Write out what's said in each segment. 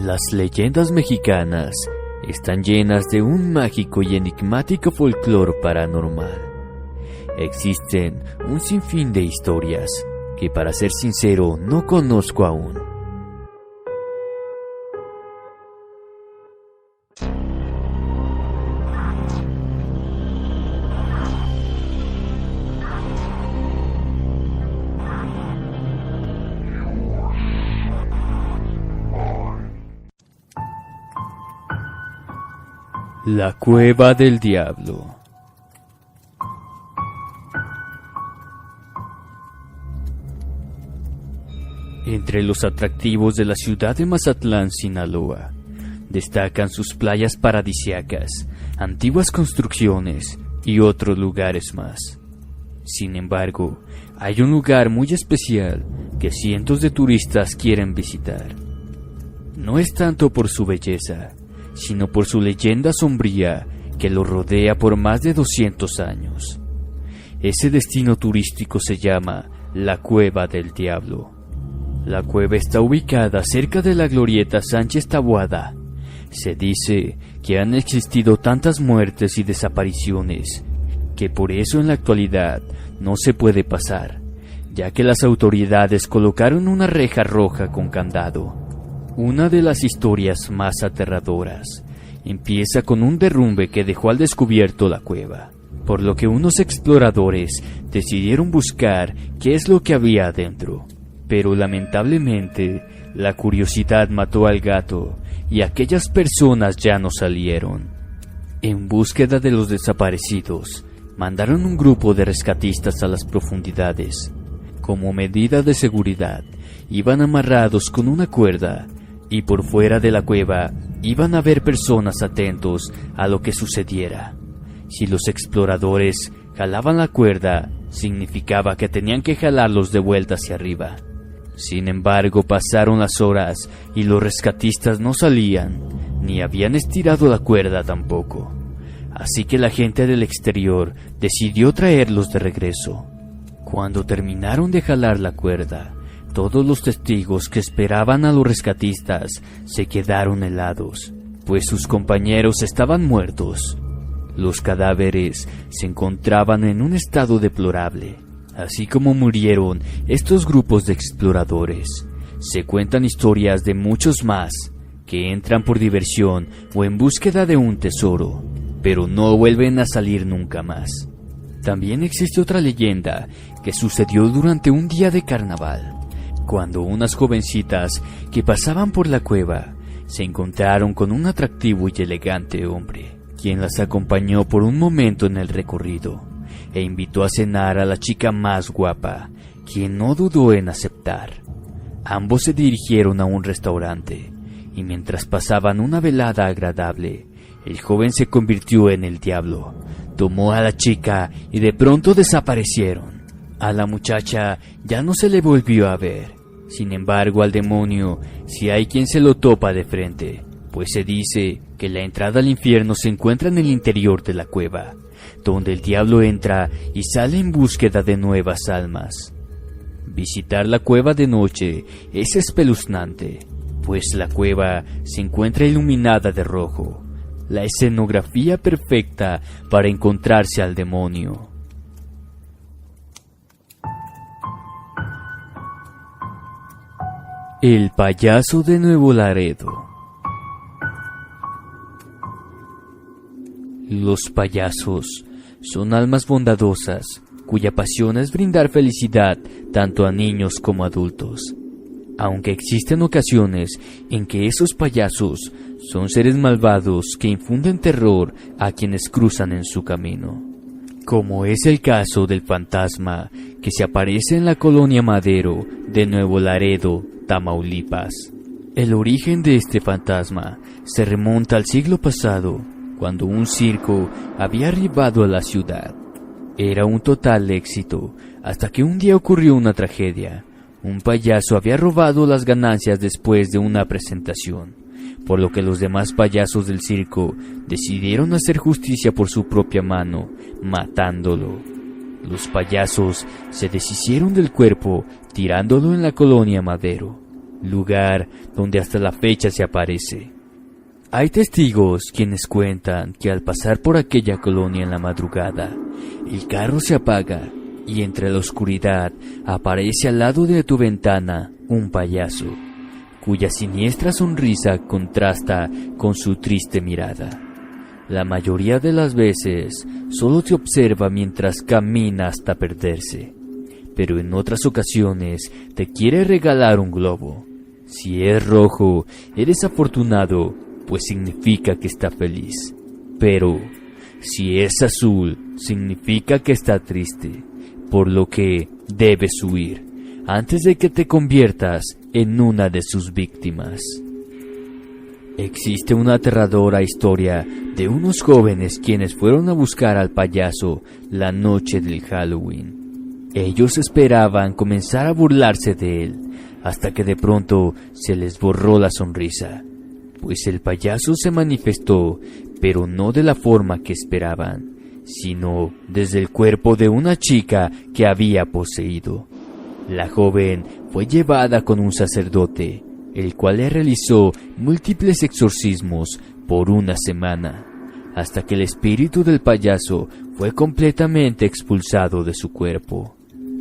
Las leyendas mexicanas están llenas de un mágico y enigmático folclore paranormal. Existen un sinfín de historias que, para ser sincero, no conozco aún. La Cueva del Diablo. Entre los atractivos de la ciudad de Mazatlán, Sinaloa, destacan sus playas paradisíacas, antiguas construcciones y otros lugares más. Sin embargo, hay un lugar muy especial que cientos de turistas quieren visitar. No es tanto por su belleza, sino por su leyenda sombría que lo rodea por más de 200 años. Ese destino turístico se llama la Cueva del Diablo. La cueva está ubicada cerca de la glorieta Sánchez Taboada. Se dice que han existido tantas muertes y desapariciones que por eso en la actualidad no se puede pasar, ya que las autoridades colocaron una reja roja con candado. Una de las historias más aterradoras empieza con un derrumbe que dejó al descubierto la cueva, por lo que unos exploradores decidieron buscar qué es lo que había adentro. Pero lamentablemente, la curiosidad mató al gato y aquellas personas ya no salieron. En búsqueda de los desaparecidos, mandaron un grupo de rescatistas a las profundidades. Como medida de seguridad, iban amarrados con una cuerda, y por fuera de la cueva iban a haber personas atentos a lo que sucediera. Si los exploradores jalaban la cuerda, significaba que tenían que jalarlos de vuelta hacia arriba. Sin embargo, pasaron las horas y los rescatistas no salían, ni habían estirado la cuerda tampoco. Así que la gente del exterior decidió traerlos de regreso. Cuando terminaron de jalar la cuerda, todos los testigos que esperaban a los rescatistas se quedaron helados, pues sus compañeros estaban muertos. Los cadáveres se encontraban en un estado deplorable. Así como murieron estos grupos de exploradores, se cuentan historias de muchos más que entran por diversión o en búsqueda de un tesoro, pero no vuelven a salir nunca más. También existe otra leyenda que sucedió durante un día de carnaval, cuando unas jovencitas que pasaban por la cueva se encontraron con un atractivo y elegante hombre, quien las acompañó por un momento en el recorrido e invitó a cenar a la chica más guapa, quien no dudó en aceptar. Ambos se dirigieron a un restaurante, y mientras pasaban una velada agradable, el joven se convirtió en el diablo, tomó a la chica y de pronto desaparecieron. A la muchacha ya no se le volvió a ver. Sin embargo, al demonio sí hay quien se lo topa de frente, pues se dice que la entrada al infierno se encuentra en el interior de la cueva, donde el diablo entra y sale en búsqueda de nuevas almas. Visitar la cueva de noche es espeluznante, pues la cueva se encuentra iluminada de rojo, la escenografía perfecta para encontrarse al demonio. El payaso de Nuevo Laredo. Los payasos son almas bondadosas, cuya pasión es brindar felicidad tanto a niños como a adultos. Aunque existen ocasiones en que esos payasos son seres malvados que infunden terror a quienes cruzan en su camino, como es el caso del fantasma que se aparece en la colonia Madero de Nuevo Laredo, Tamaulipas. El origen de este fantasma se remonta al siglo pasado, cuando un circo había arribado a la ciudad. Era un total éxito, hasta que un día ocurrió una tragedia. Un payaso había robado las ganancias después de una presentación, por lo que los demás payasos del circo decidieron hacer justicia por su propia mano, matándolo. Los payasos se deshicieron del cuerpo, tirándolo en la colonia Madero. lugar donde hasta la fecha se aparece. Hay testigos quienes cuentan que al pasar por aquella colonia en la madrugada, el carro se apaga y entre la oscuridad aparece al lado de tu ventana un payaso, cuya siniestra sonrisa contrasta con su triste mirada. La mayoría de las veces solo te observa mientras camina hasta perderse, pero en otras ocasiones te quiere regalar un globo. Si es rojo, eres afortunado, pues significa que está feliz. Pero si es azul, significa que está triste, por lo que debes huir antes de que te conviertas en una de sus víctimas. Existe una aterradora historia de unos jóvenes quienes fueron a buscar al payaso la noche del Halloween. Ellos esperaban comenzar a burlarse de él, hasta que de pronto se les borró la sonrisa, pues el payaso se manifestó, pero no de la forma que esperaban, sino desde el cuerpo de una chica que había poseído. La joven fue llevada con un sacerdote, el cual le realizó múltiples exorcismos por una semana, hasta que el espíritu del payaso fue completamente expulsado de su cuerpo.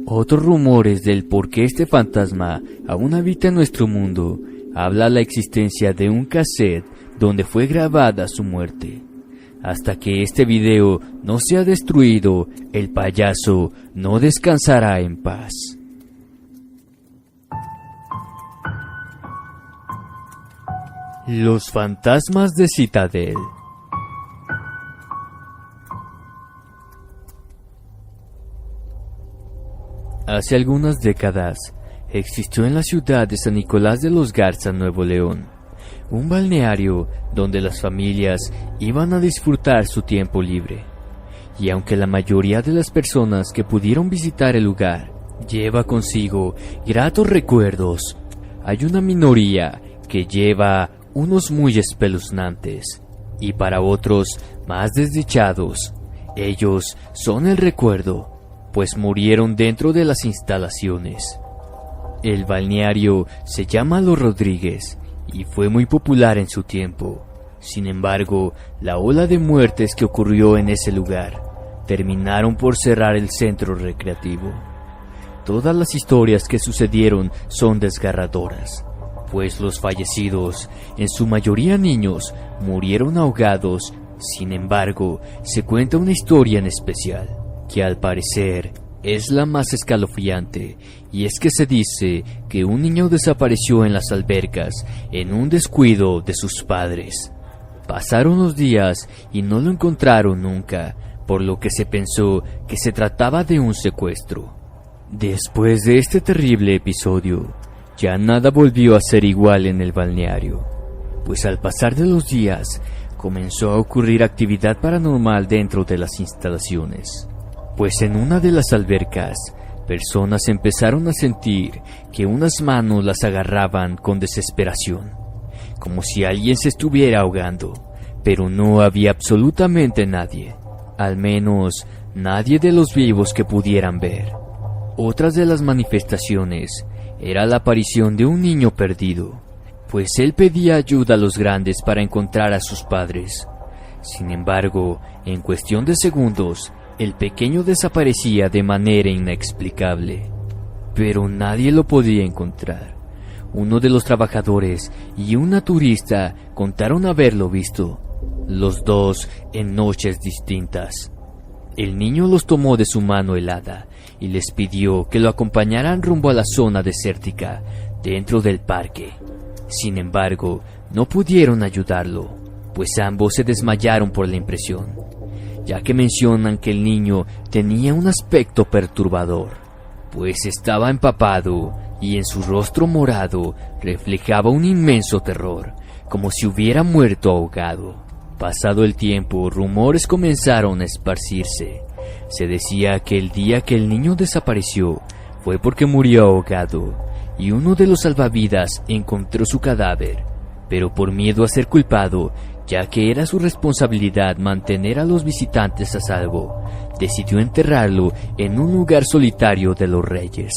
Otros rumores del por qué este fantasma aún habita en nuestro mundo habla la existencia de un cassette donde fue grabada su muerte. Hasta que este video no sea destruido, el payaso no descansará en paz. Los fantasmas de Citadel. Hace algunas décadas existió en la ciudad de San Nicolás de los Garza, Nuevo León, un balneario donde las familias iban a disfrutar su tiempo libre. Y aunque la mayoría de las personas que pudieron visitar el lugar lleva consigo gratos recuerdos, hay una minoría que lleva unos muy espeluznantes, y para otros más desdichados. Ellos son el recuerdo, pues murieron dentro de las instalaciones. El balneario se llama Los Rodríguez y fue muy popular en su tiempo. Sin embargo, la ola de muertes que ocurrió en ese lugar terminaron por cerrar el centro recreativo. Todas las historias que sucedieron son desgarradoras, pues los fallecidos, en su mayoría niños, murieron ahogados. Sin embargo, se cuenta una historia en especial, que al parecer es la más escalofriante, y es que se dice que un niño desapareció en las albercas en un descuido de sus padres. Pasaron los días y no lo encontraron nunca, por lo que se pensó que se trataba de un secuestro. Después de este terrible episodio, ya nada volvió a ser igual en el balneario, pues al pasar de los días comenzó a ocurrir actividad paranormal dentro de las instalaciones, pues en una de las albercas, personas empezaron a sentir que unas manos las agarraban con desesperación, como si alguien se estuviera ahogando, pero no había absolutamente nadie, al menos nadie de los vivos que pudieran ver. Otras de las manifestaciones era la aparición de un niño perdido, pues él pedía ayuda a los grandes para encontrar a sus padres. Sin embargo, en cuestión de segundos, el pequeño desaparecía de manera inexplicable, pero nadie lo podía encontrar. Uno de los trabajadores y una turista contaron haberlo visto, los dos en noches distintas. El niño los tomó de su mano helada y les pidió que lo acompañaran rumbo a la zona desértica dentro del parque. Sin embargo, no pudieron ayudarlo, pues ambos se desmayaron por la impresión, ya que mencionan que el niño tenía un aspecto perturbador, pues estaba empapado y en su rostro morado reflejaba un inmenso terror, como si hubiera muerto ahogado. Pasado el tiempo, rumores comenzaron a esparcirse. Se decía que el día que el niño desapareció fue porque murió ahogado, y uno de los salvavidas encontró su cadáver, pero por miedo a ser culpado, ya que era su responsabilidad mantener a los visitantes a salvo, decidió enterrarlo en un lugar solitario de Los Reyes.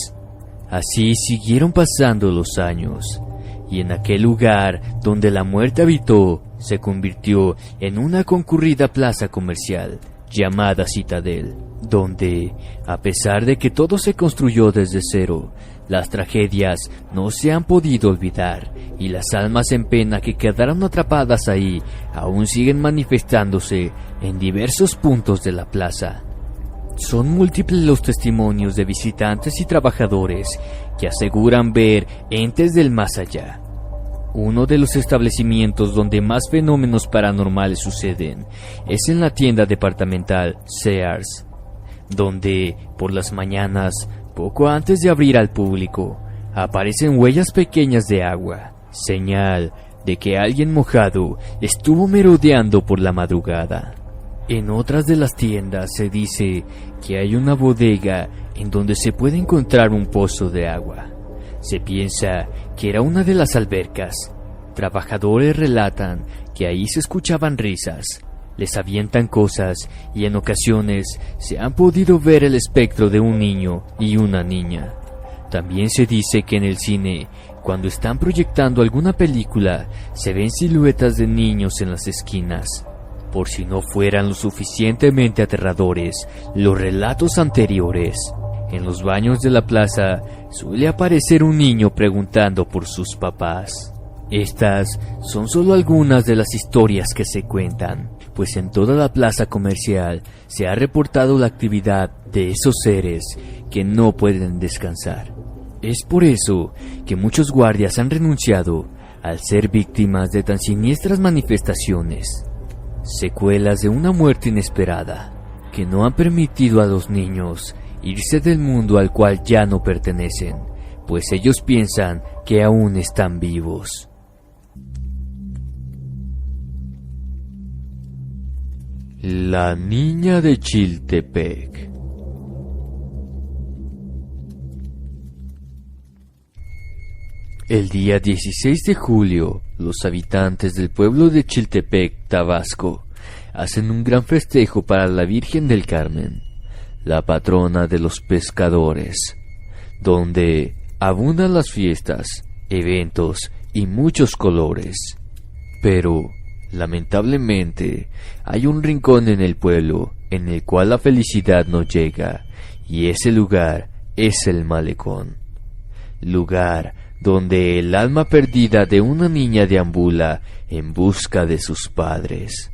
Así siguieron pasando los años, y en aquel lugar donde la muerte habitó, se convirtió en una concurrida plaza comercial llamada Citadel, donde, a pesar de que todo se construyó desde cero, las tragedias no se han podido olvidar y las almas en pena que quedaron atrapadas ahí aún siguen manifestándose en diversos puntos de la plaza. Son múltiples los testimonios de visitantes y trabajadores que aseguran ver entes del más allá. Uno de los establecimientos donde más fenómenos paranormales suceden es en la tienda departamental Sears, donde por las mañanas, poco antes de abrir al público, aparecen huellas pequeñas de agua, señal de que alguien mojado estuvo merodeando por la madrugada. En otras de las tiendas se dice que hay una bodega en donde se puede encontrar un pozo de agua. Se piensa que era una de las albercas. Trabajadores relatan que ahí se escuchaban risas, les avientan cosas y en ocasiones se han podido ver el espectro de un niño y una niña. También se dice que en el cine, cuando están proyectando alguna película, se ven siluetas de niños en las esquinas. Por si no fueran lo suficientemente aterradores los relatos anteriores, en los baños de la plaza suele aparecer un niño preguntando por sus papás. Estas son solo algunas de las historias que se cuentan, pues en toda la plaza comercial se ha reportado la actividad de esos seres que no pueden descansar. Es por eso que muchos guardias han renunciado al ser víctimas de tan siniestras manifestaciones, secuelas de una muerte inesperada que no han permitido a los niños irse del mundo al cual ya no pertenecen, pues ellos piensan que aún están vivos. La niña de Chiltepec. El día 16 de julio, los habitantes del pueblo de Chiltepec, Tabasco, hacen un gran festejo para la Virgen del Carmen, la patrona de los pescadores, donde abundan las fiestas, eventos y muchos colores. Pero, lamentablemente, hay un rincón en el pueblo en el cual la felicidad no llega, y ese lugar es el malecón. Lugar donde el alma perdida de una niña deambula en busca de sus padres.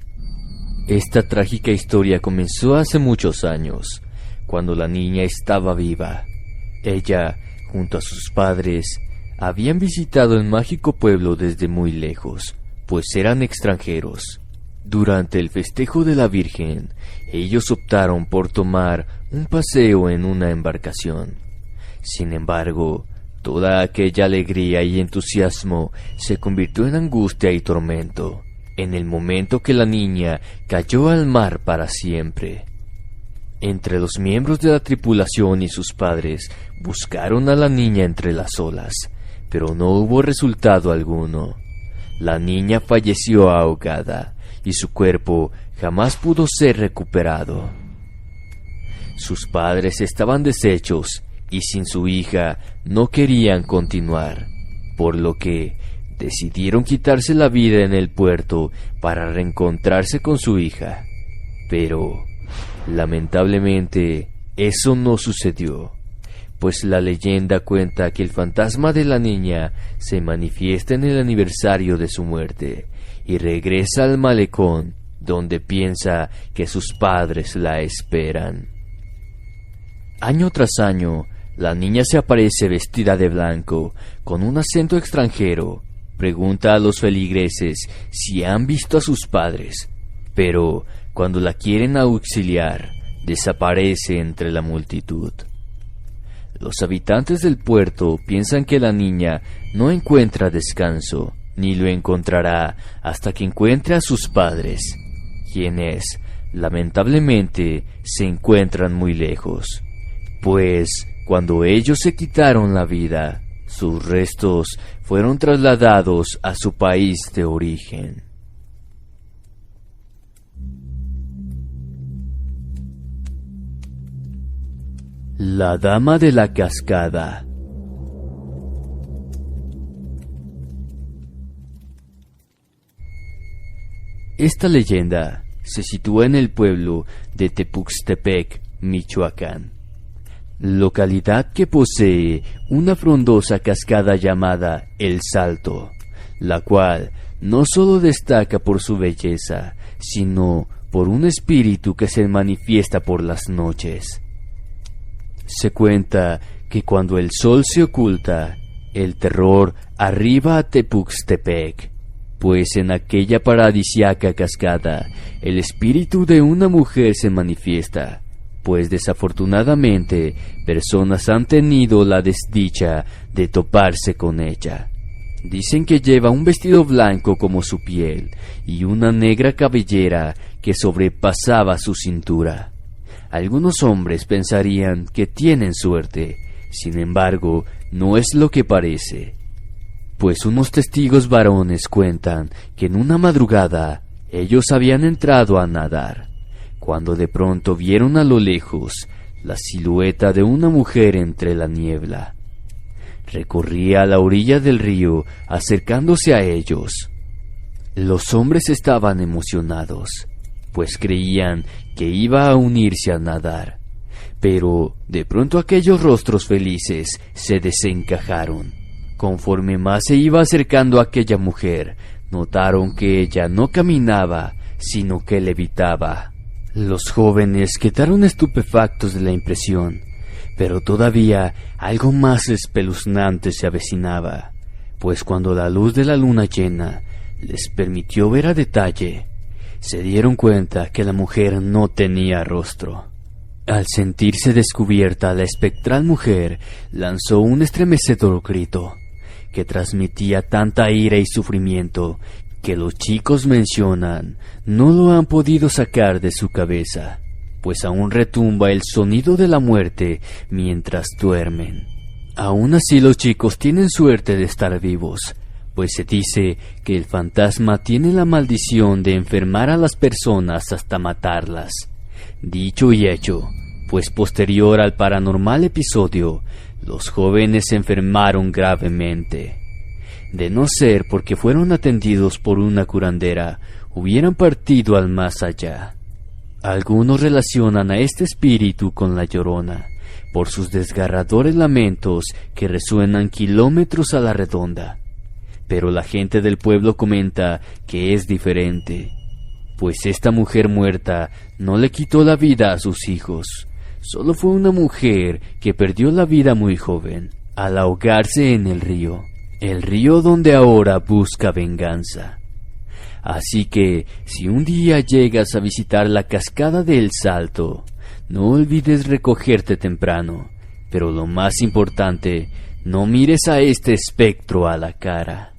Esta trágica historia comenzó hace muchos años, cuando la niña estaba viva. Ella, junto a sus padres, habían visitado el mágico pueblo desde muy lejos, pues eran extranjeros. Durante el festejo de la Virgen, ellos optaron por tomar un paseo en una embarcación. Sin embargo, toda aquella alegría y entusiasmo se convirtió en angustia y tormento, en el momento que la niña cayó al mar para siempre. Entre los miembros de la tripulación y sus padres buscaron a la niña entre las olas, pero no hubo resultado alguno. La niña falleció ahogada y su cuerpo jamás pudo ser recuperado. Sus padres estaban deshechos y sin su hija no querían continuar, por lo que decidieron quitarse la vida en el puerto para reencontrarse con su hija. Pero, lamentablemente, eso no sucedió, pues la leyenda cuenta que el fantasma de la niña se manifiesta en el aniversario de su muerte y regresa al malecón, donde piensa que sus padres la esperan. Año tras año, la niña se aparece vestida de blanco, con un acento extranjero. Pregunta a los feligreses si han visto a sus padres, pero cuando la quieren auxiliar, desaparece entre la multitud. Los habitantes del puerto piensan que la niña no encuentra descanso, ni lo encontrará hasta que encuentre a sus padres, quienes, lamentablemente, se encuentran muy lejos, pues cuando ellos se quitaron la vida, sus restos fueron trasladados a su país de origen. La Dama de la Cascada. Esta leyenda se sitúa en el pueblo de Tepuxtepec, Michoacán, localidad que posee una frondosa cascada llamada El Salto, la cual no solo destaca por su belleza, sino por un espíritu que se manifiesta por las noches. Se cuenta que cuando el sol se oculta, el terror arriba a Tepuxtepec, pues en aquella paradisiaca cascada el espíritu de una mujer se manifiesta, pues desafortunadamente personas han tenido la desdicha de toparse con ella. Dicen que lleva un vestido blanco como su piel y una negra cabellera que sobrepasaba su cintura. Algunos hombres pensarían que tienen suerte, sin embargo, no es lo que parece, pues unos testigos varones cuentan que en una madrugada ellos habían entrado a nadar, cuando de pronto vieron a lo lejos la silueta de una mujer entre la niebla. Recorría a la orilla del río acercándose a ellos. Los hombres estaban emocionados, pues creían que iba a unirse a nadar, pero de pronto aquellos rostros felices se desencajaron. Conforme más se iba acercando a aquella mujer, notaron que ella no caminaba, sino que levitaba. Los jóvenes quedaron estupefactos de la impresión, pero todavía algo más espeluznante se avecinaba, pues cuando la luz de la luna llena les permitió ver a detalle, se dieron cuenta que la mujer no tenía rostro. Al sentirse descubierta, la espectral mujer lanzó un estremecedor grito, que transmitía tanta ira y sufrimiento que los chicos mencionan no lo han podido sacar de su cabeza, pues aún retumba el sonido de la muerte mientras duermen. Aún así los chicos tienen suerte de estar vivos, pues se dice que el fantasma tiene la maldición de enfermar a las personas hasta matarlas. Dicho y hecho, pues posterior al paranormal episodio, los jóvenes se enfermaron gravemente. De no ser porque fueron atendidos por una curandera, hubieran partido al más allá. Algunos relacionan a este espíritu con la Llorona, por sus desgarradores lamentos que resuenan kilómetros a la redonda. Pero la gente del pueblo comenta que es diferente, pues esta mujer muerta no le quitó la vida a sus hijos. Solo fue una mujer que perdió la vida muy joven, al ahogarse en el río donde ahora busca venganza. Así que, si un día llegas a visitar la cascada de El Salto, no olvides recogerte temprano, pero lo más importante, no mires a este espectro a la cara.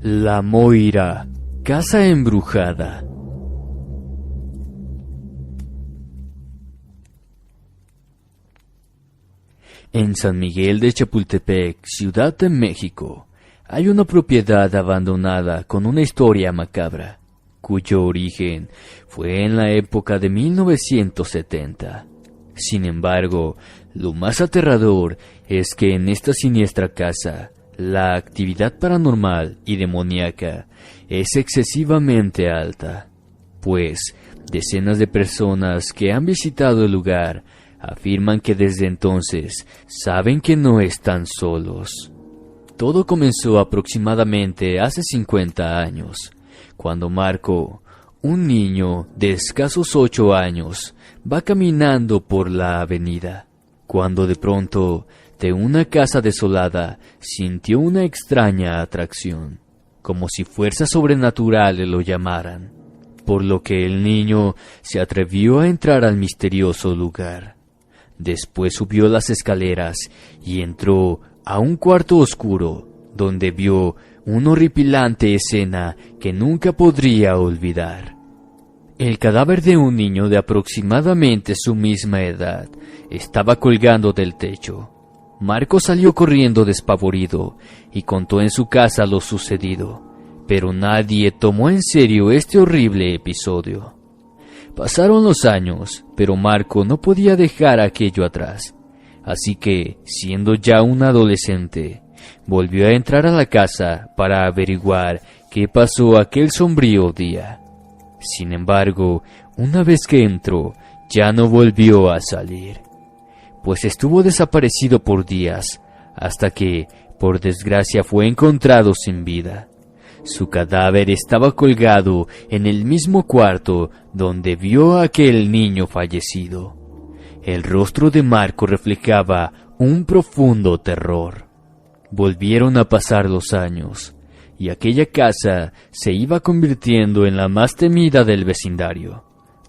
La Moira, casa embrujada. En San Miguel de Chapultepec, Ciudad de México, hay una propiedad abandonada con una historia macabra, cuyo origen fue en la época de 1970. Sin embargo, lo más aterrador es que en esta siniestra casa, la actividad paranormal y demoníaca es excesivamente alta, pues decenas de personas que han visitado el lugar afirman que desde entonces saben que no están solos. Todo comenzó aproximadamente hace 50 años, cuando Marco, un niño de escasos 8 años, va caminando por la avenida, cuando de pronto, de una casa desolada, sintió una extraña atracción, como si fuerzas sobrenaturales lo llamaran, por lo que el niño se atrevió a entrar al misterioso lugar. Después subió las escaleras y entró a un cuarto oscuro, donde vio una horripilante escena que nunca podría olvidar. El cadáver de un niño de aproximadamente su misma edad estaba colgando del techo. Marco salió corriendo despavorido y contó en su casa lo sucedido, pero nadie tomó en serio este horrible episodio. Pasaron los años, pero Marco no podía dejar aquello atrás, así que, siendo ya un adolescente, volvió a entrar a la casa para averiguar qué pasó aquel sombrío día. Sin embargo, una vez que entró, ya no volvió a salir, pues estuvo desaparecido por días, hasta que, por desgracia, fue encontrado sin vida. Su cadáver estaba colgado en el mismo cuarto donde vio a aquel niño fallecido. El rostro de Marco reflejaba un profundo terror. Volvieron a pasar los años, y aquella casa se iba convirtiendo en la más temida del vecindario,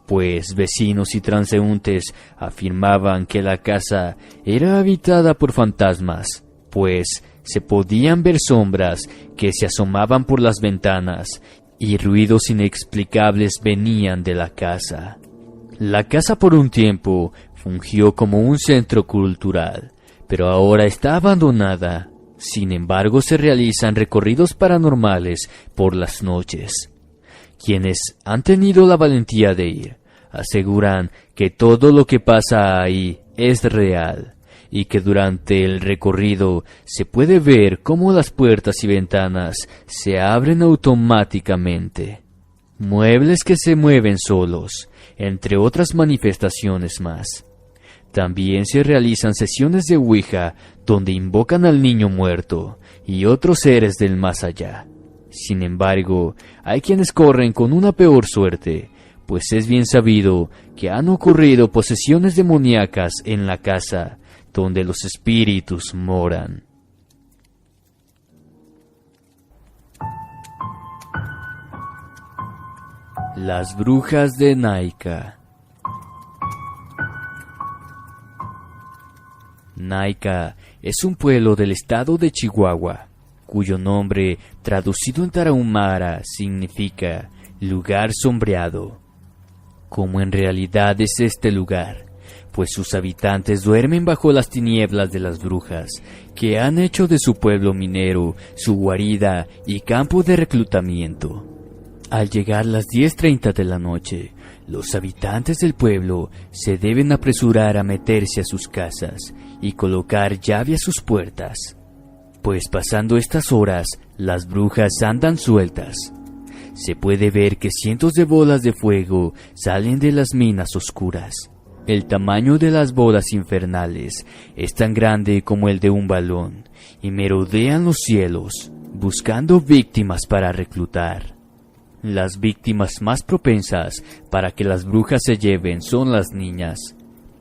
pues vecinos y transeúntes afirmaban que la casa era habitada por fantasmas, pues se podían ver sombras que se asomaban por las ventanas y ruidos inexplicables venían de la casa. La casa por un tiempo fungió como un centro cultural, pero ahora está abandonada. Sin embargo, se realizan recorridos paranormales por las noches. Quienes han tenido la valentía de ir, aseguran que todo lo que pasa ahí es real, y que durante el recorrido se puede ver cómo las puertas y ventanas se abren automáticamente. Muebles que se mueven solos, entre otras manifestaciones más. También se realizan sesiones de Ouija donde invocan al niño muerto y otros seres del más allá. Sin embargo, hay quienes corren con una peor suerte, pues es bien sabido que han ocurrido posesiones demoníacas en la casa donde los espíritus moran. Las brujas de Naica. Naica es un pueblo del estado de Chihuahua, cuyo nombre, traducido en tarahumara, significa lugar sombreado. ¿Cómo en realidad es este lugar? Pues sus habitantes duermen bajo las tinieblas de las brujas, que han hecho de su pueblo minero su guarida y campo de reclutamiento. Al llegar las 10:30 de la noche, los habitantes del pueblo se deben apresurar a meterse a sus casas y colocar llave a sus puertas, pues pasando estas horas, las brujas andan sueltas. Se puede ver que cientos de bolas de fuego salen de las minas oscuras. El tamaño de las bolas infernales es tan grande como el de un balón y merodean los cielos, buscando víctimas para reclutar. Las víctimas más propensas para que las brujas se lleven son las niñas,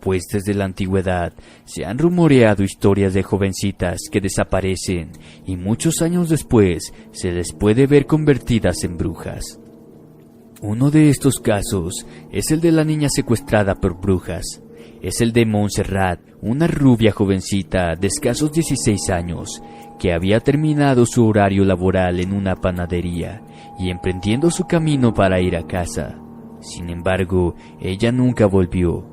pues desde la antigüedad se han rumoreado historias de jovencitas que desaparecen y muchos años después se les puede ver convertidas en brujas. Uno de estos casos es el de la niña secuestrada por brujas. Es el de Montserrat, una rubia jovencita de escasos 16 años, que había terminado su horario laboral en una panadería y emprendiendo su camino para ir a casa. Sin embargo, ella nunca volvió,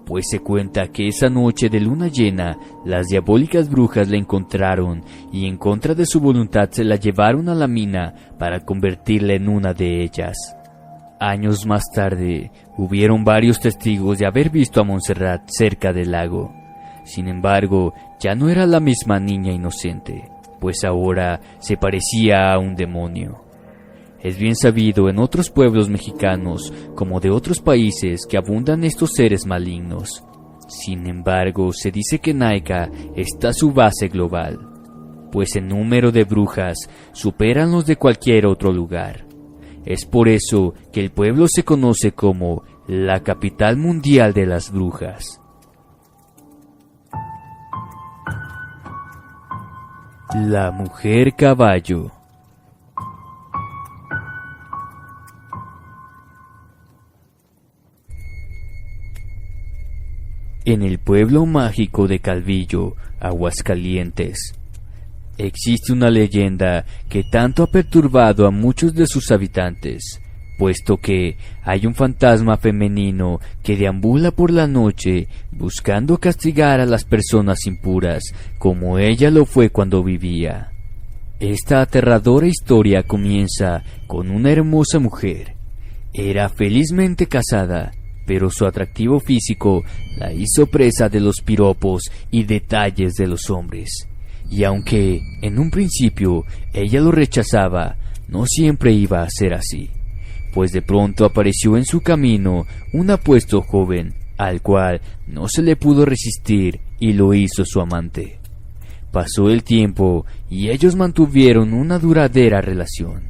pues se cuenta que esa noche de luna llena, las diabólicas brujas la encontraron y en contra de su voluntad se la llevaron a la mina para convertirla en una de ellas. Años más tarde, hubieron varios testigos de haber visto a Montserrat cerca del lago. Sin embargo, ya no era la misma niña inocente, pues ahora se parecía a un demonio. Es bien sabido en otros pueblos mexicanos, como de otros países, que abundan estos seres malignos. Sin embargo, se dice que Naica está su base global, pues el número de brujas superan los de cualquier otro lugar. Es por eso que el pueblo se conoce como la capital mundial de las brujas. La mujer caballo. En el pueblo mágico de Calvillo, Aguascalientes, existe una leyenda que tanto ha perturbado a muchos de sus habitantes, puesto que hay un fantasma femenino que deambula por la noche buscando castigar a las personas impuras como ella lo fue cuando vivía. Esta aterradora historia comienza con una hermosa mujer. Era felizmente casada, pero su atractivo físico la hizo presa de los piropos y detalles de los hombres, y aunque en un principio ella lo rechazaba, no siempre iba a ser así, pues de pronto apareció en su camino un apuesto joven al cual no se le pudo resistir y lo hizo su amante. Pasó el tiempo y ellos mantuvieron una duradera relación,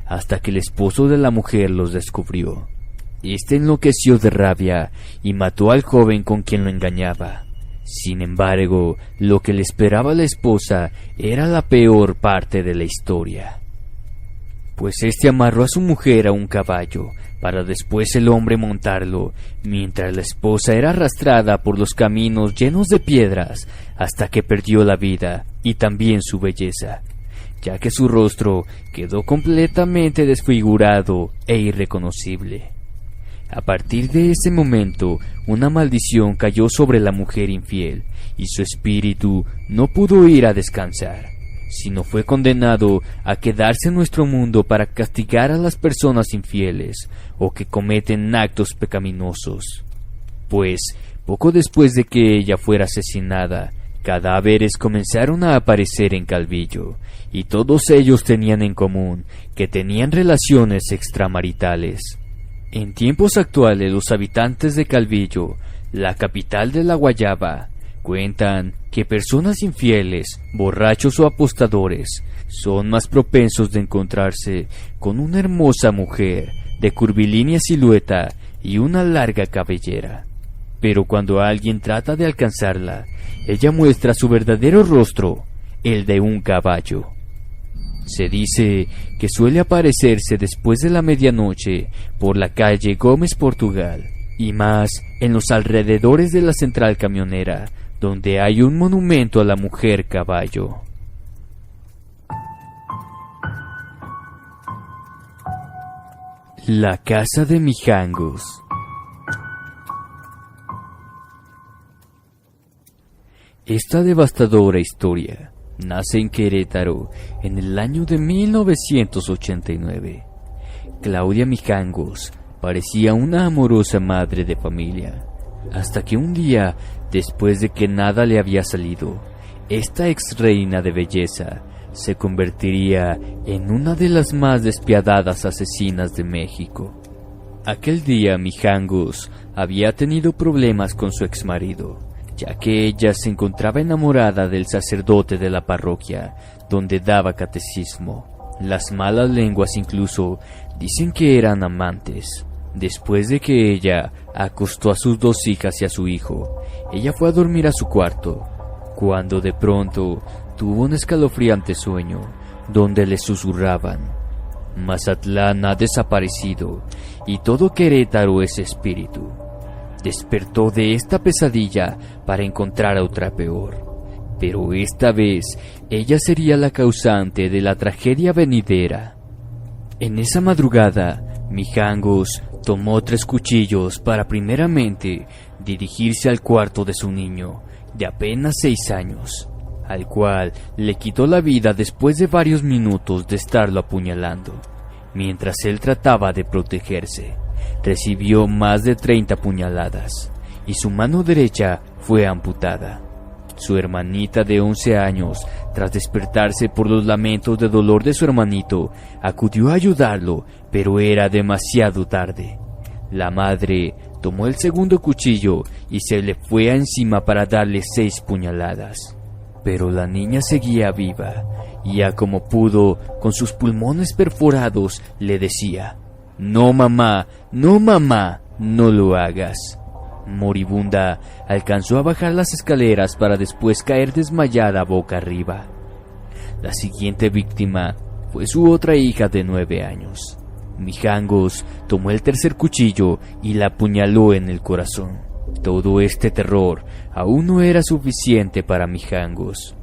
hasta que el esposo de la mujer los descubrió. Este enloqueció de rabia y mató al joven con quien lo engañaba. Sin embargo, lo que le esperaba a la esposa era la peor parte de la historia, pues este amarró a su mujer a un caballo, para después el hombre montarlo, mientras la esposa era arrastrada por los caminos llenos de piedras, hasta que perdió la vida y también su belleza, ya que su rostro quedó completamente desfigurado e irreconocible. A partir de ese momento, una maldición cayó sobre la mujer infiel, y su espíritu no pudo ir a descansar, sino fue condenado a quedarse en nuestro mundo para castigar a las personas infieles o que cometen actos pecaminosos. Pues, poco después de que ella fuera asesinada, cadáveres comenzaron a aparecer en Calvillo, y todos ellos tenían en común que tenían relaciones extramaritales. En tiempos actuales, los habitantes de Calvillo, la capital de la Guayaba, cuentan que personas infieles, borrachos o apostadores son más propensos de encontrarse con una hermosa mujer de curvilínea silueta y una larga cabellera. Pero cuando alguien trata de alcanzarla, ella muestra su verdadero rostro, el de un caballo. Se dice que suele aparecerse después de la medianoche por la calle Gómez Portugal, y más en los alrededores de la central camionera, donde hay un monumento a la mujer caballo. La casa de Mijangos. Esta devastadora historia nace en Querétaro en el año de 1989. Claudia Mijangos parecía una amorosa madre de familia, hasta que un día, después de que nada le había salido, esta ex reina de belleza se convertiría en una de las más despiadadas asesinas de México. Aquel día Mijangos había tenido problemas con su exmarido, ya que ella se encontraba enamorada del sacerdote de la parroquia, donde daba catecismo. Las malas lenguas incluso dicen que eran amantes. Después de que ella acostó a sus 2 hijas y a su hijo, ella fue a dormir a su cuarto, cuando de pronto tuvo un escalofriante sueño, donde le susurraban: Mazatlán ha desaparecido, y todo Querétaro es espíritu. Despertó de esta pesadilla para encontrar a otra peor, pero esta vez ella sería la causante de la tragedia venidera. En esa madrugada, Mijangos tomó 3 cuchillos para primeramente dirigirse al cuarto de su niño, de apenas 6 años, al cual le quitó la vida después de varios minutos de estarlo apuñalando. Mientras él trataba de protegerse, recibió más de 30 puñaladas, y su mano derecha fue amputada. Su hermanita de 11 años, tras despertarse por los lamentos de dolor de su hermanito, acudió a ayudarlo, pero era demasiado tarde. La madre tomó el segundo cuchillo y se le fue encima para darle 6 puñaladas. Pero la niña seguía viva, y a como pudo, con sus pulmones perforados, le decía: no mamá, no lo hagas. Moribunda, alcanzó a bajar las escaleras para después caer desmayada boca arriba. La siguiente víctima fue su otra hija de 9 años. Mijangos tomó el tercer cuchillo y la apuñaló en el corazón. Todo este terror aún no era suficiente para Mijangos,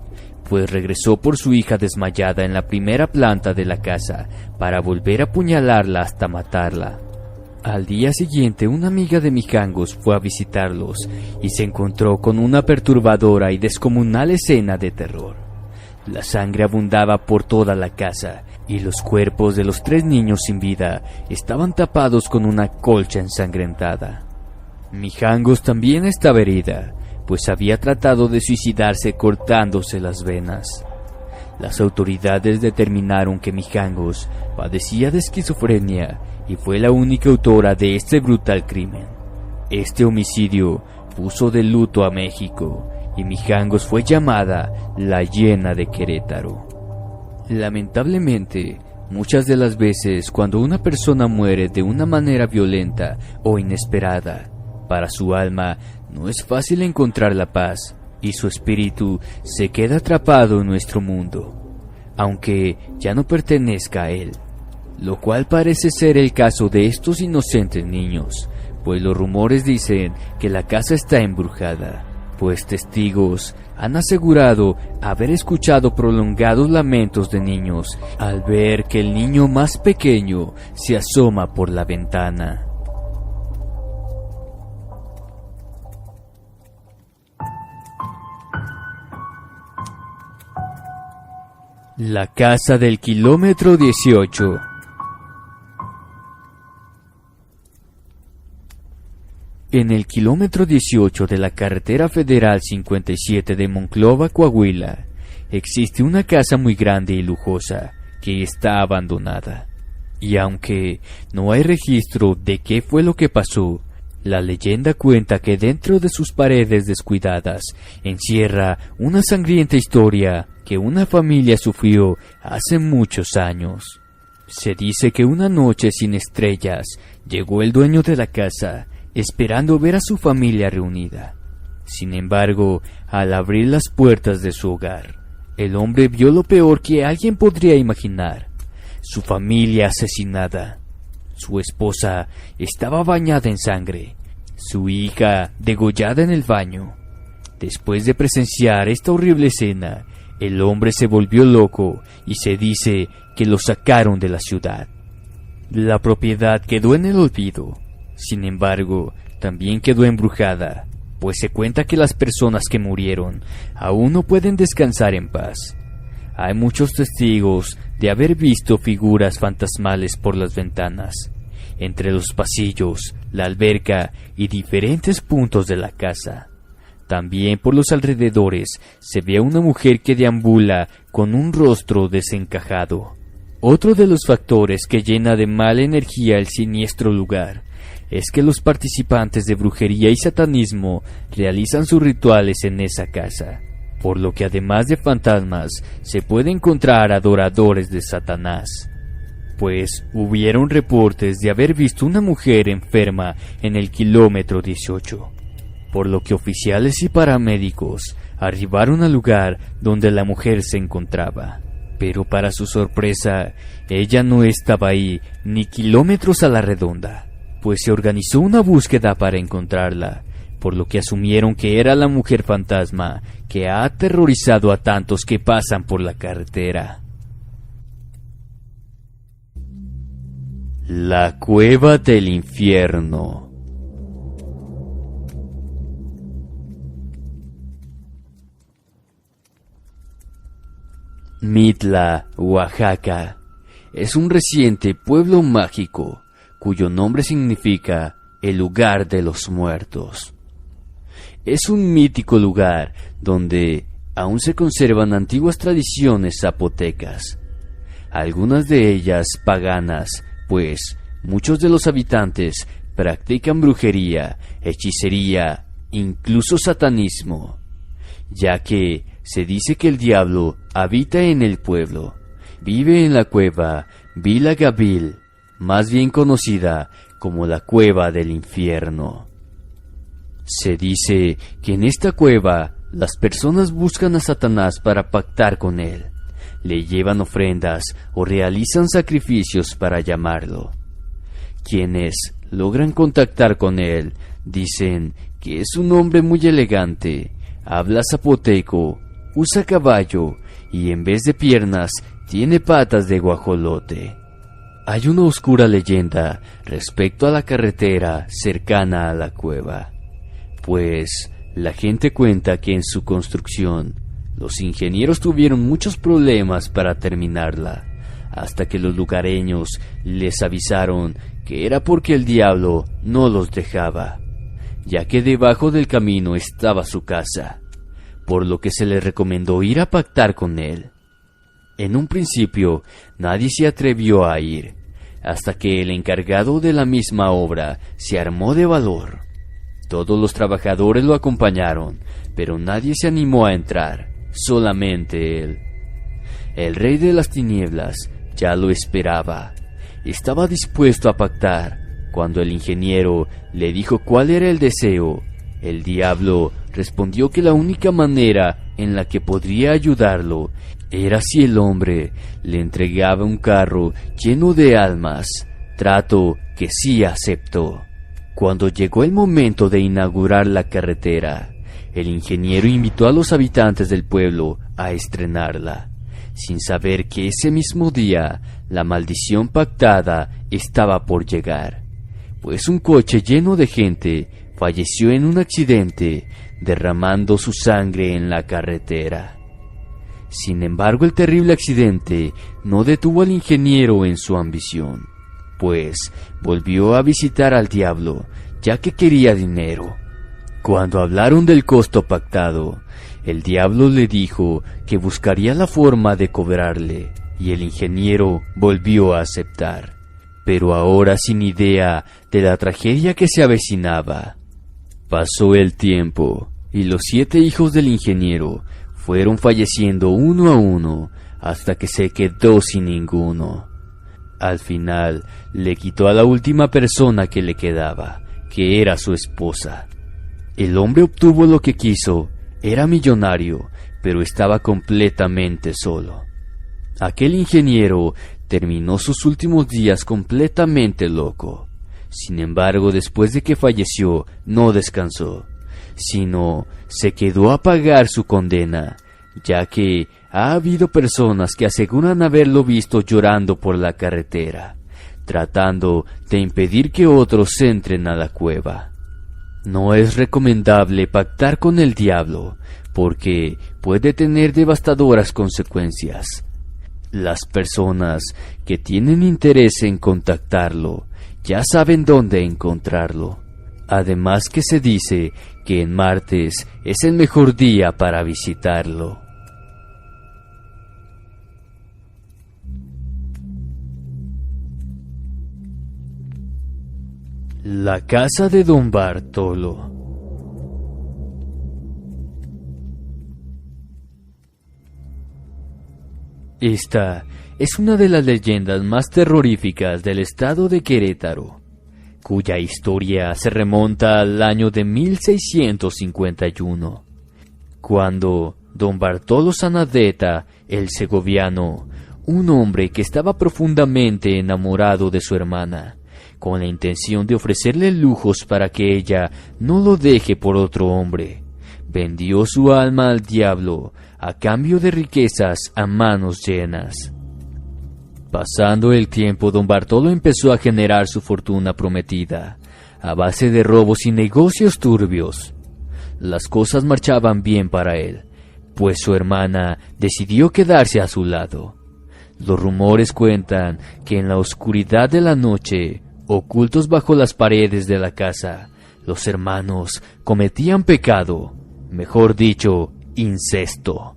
pues regresó por su hija desmayada en la primera planta de la casa para volver a apuñalarla hasta matarla. Al día siguiente, una amiga de Mijangos fue a visitarlos y se encontró con una perturbadora y descomunal escena de terror. La sangre abundaba por toda la casa y los cuerpos de los 3 niños sin vida estaban tapados con una colcha ensangrentada. Mijangos también estaba herida, pues había tratado de suicidarse cortándose las venas. Las autoridades determinaron que Mijangos padecía de esquizofrenia y fue la única autora de este brutal crimen. Este homicidio puso de luto a México y Mijangos fue llamada la Hiena de Querétaro. Lamentablemente, muchas de las veces cuando una persona muere de una manera violenta o inesperada, para su alma no es fácil encontrar la paz y su espíritu se queda atrapado en nuestro mundo, aunque ya no pertenezca a él, lo cual parece ser el caso de estos inocentes niños, pues los rumores dicen que la casa está embrujada, pues testigos han asegurado haber escuchado prolongados lamentos de niños al ver que el niño más pequeño se asoma por la ventana. La casa del kilómetro 18. En el kilómetro 18 de la carretera federal 57 de Monclova, Coahuila, existe una casa muy grande y lujosa que está abandonada. Y aunque no hay registro de qué fue lo que pasó, la leyenda cuenta que dentro de sus paredes descuidadas encierra una sangrienta historia que una familia sufrió hace muchos años. Se dice que una noche sin estrellas llegó el dueño de la casa, esperando ver a su familia reunida. Sin embargo, al abrir las puertas de su hogar, el hombre vio lo peor que alguien podría imaginar: su familia asesinada. Su esposa estaba bañada en sangre, su hija degollada en el baño. Después de presenciar esta horrible escena, el hombre se volvió loco y se dice que lo sacaron de la ciudad. La propiedad quedó en el olvido. Sin embargo, también quedó embrujada, pues se cuenta que las personas que murieron aún no pueden descansar en paz. Hay muchos testigos de haber visto figuras fantasmales por las ventanas, entre los pasillos, la alberca y diferentes puntos de la casa. También por los alrededores se ve a una mujer que deambula con un rostro desencajado. Otro de los factores que llena de mala energía el siniestro lugar es que los participantes de brujería y satanismo realizan sus rituales en esa casa, por lo que además de fantasmas se puede encontrar adoradores de Satanás, pues hubieron reportes de haber visto una mujer enferma en el kilómetro 18, por lo que oficiales y paramédicos arribaron al lugar donde la mujer se encontraba. Pero para su sorpresa, ella no estaba ahí ni kilómetros a la redonda, pues se organizó una búsqueda para encontrarla, por lo que asumieron que era la mujer fantasma que ha aterrorizado a tantos que pasan por la carretera. La cueva del infierno. Mitla, Oaxaca, es un reciente pueblo mágico cuyo nombre significa el lugar de los muertos. Es un mítico lugar donde aún se conservan antiguas tradiciones zapotecas, algunas de ellas paganas, pues muchos de los habitantes practican brujería, hechicería, incluso satanismo, ya que se dice que el diablo habita en el pueblo. Vive en la cueva Vila Gabil, más bien conocida como la Cueva del Infierno. Se dice que en esta cueva las personas buscan a Satanás para pactar con él, le llevan ofrendas o realizan sacrificios para llamarlo. Quienes logran contactar con él dicen que es un hombre muy elegante, habla zapoteco, usa caballo y en vez de piernas tiene patas de guajolote. Hay una oscura leyenda respecto a la carretera cercana a la cueva, pues la gente cuenta que en su construcción los ingenieros tuvieron muchos problemas para terminarla, hasta que los lugareños les avisaron que era porque el diablo no los dejaba, ya que debajo del camino estaba su casa, por lo que se le recomendó ir a pactar con él. En un principio, nadie se atrevió a ir, hasta que el encargado de la misma obra se armó de valor. Todos los trabajadores lo acompañaron, pero nadie se animó a entrar, solamente él. El rey de las tinieblas ya lo esperaba. Estaba dispuesto a pactar. Cuando el ingeniero le dijo cuál era el deseo, el diablo respondió que la única manera en la que podría ayudarlo era si el hombre le entregaba un carro lleno de almas, trato que sí aceptó. Cuando llegó el momento de inaugurar la carretera, el ingeniero invitó a los habitantes del pueblo a estrenarla, sin saber que ese mismo día la maldición pactada estaba por llegar, pues un coche lleno de gente falleció en un accidente, derramando su sangre en la carretera. Sin embargo, el terrible accidente no detuvo al ingeniero en su ambición, pues volvió a visitar al diablo, ya que quería dinero. Cuando hablaron del costo pactado, el diablo le dijo que buscaría la forma de cobrarle, y el ingeniero volvió a aceptar, pero ahora sin idea de la tragedia que se avecinaba. Pasó el tiempo, y los 7 hijos del ingeniero fueron falleciendo uno a uno, hasta que se quedó sin ninguno. Al final, le quitó a la última persona que le quedaba, que era su esposa. El hombre obtuvo lo que quiso, era millonario, pero estaba completamente solo. Aquel ingeniero terminó sus últimos días completamente loco. Sin embargo, después de que falleció, no descansó, sino se quedó a pagar su condena, ya que ha habido personas que aseguran haberlo visto llorando por la carretera, tratando de impedir que otros entren a la cueva. No es recomendable pactar con el diablo, porque puede tener devastadoras consecuencias. Las personas que tienen interés en contactarlo ya saben dónde encontrarlo. Además que se dice que en martes es el mejor día para visitarlo. La casa de Don Bartolo. Esta es una de las leyendas más terroríficas del estado de Querétaro, cuya historia se remonta al año de 1651, cuando Don Bartolo Sanadeta, el segoviano, un hombre que estaba profundamente enamorado de su hermana, con la intención de ofrecerle lujos para que ella no lo deje por otro hombre, vendió su alma al diablo a cambio de riquezas a manos llenas. Pasando el tiempo, Don Bartolo empezó a generar su fortuna prometida, a base de robos y negocios turbios. Las cosas marchaban bien para él, pues su hermana decidió quedarse a su lado. Los rumores cuentan que en la oscuridad de la noche, ocultos bajo las paredes de la casa, los hermanos cometían pecado, mejor dicho, incesto.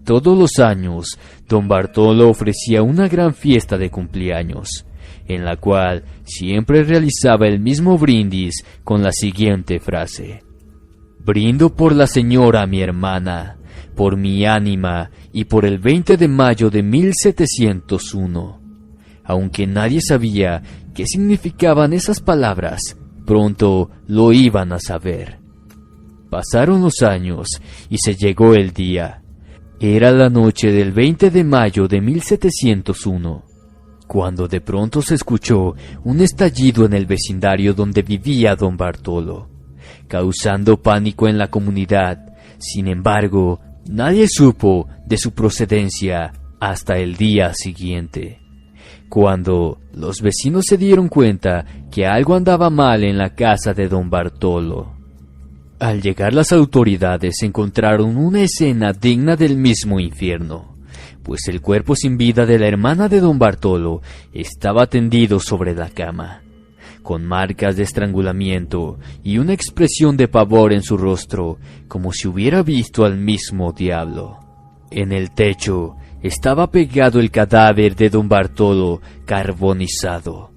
Todos los años, Don Bartolo ofrecía una gran fiesta de cumpleaños, en la cual siempre realizaba el mismo brindis con la siguiente frase: «Brindo por la señora mi hermana, por mi ánima y por el 20 de mayo de 1701. Aunque nadie sabía qué significaban esas palabras, pronto lo iban a saber. Pasaron los años y se llegó el día. Era la noche del 20 de mayo de 1701, cuando de pronto se escuchó un estallido en el vecindario donde vivía Don Bartolo, causando pánico en la comunidad. Sin embargo, nadie supo de su procedencia hasta el día siguiente, cuando los vecinos se dieron cuenta que algo andaba mal en la casa de Don Bartolo. Al llegar las autoridades encontraron una escena digna del mismo infierno, pues el cuerpo sin vida de la hermana de Don Bartolo estaba tendido sobre la cama. con marcas de estrangulamiento y una expresión de pavor en su rostro, como si hubiera visto al mismo diablo. En el techo estaba pegado el cadáver de don Bartolo carbonizado.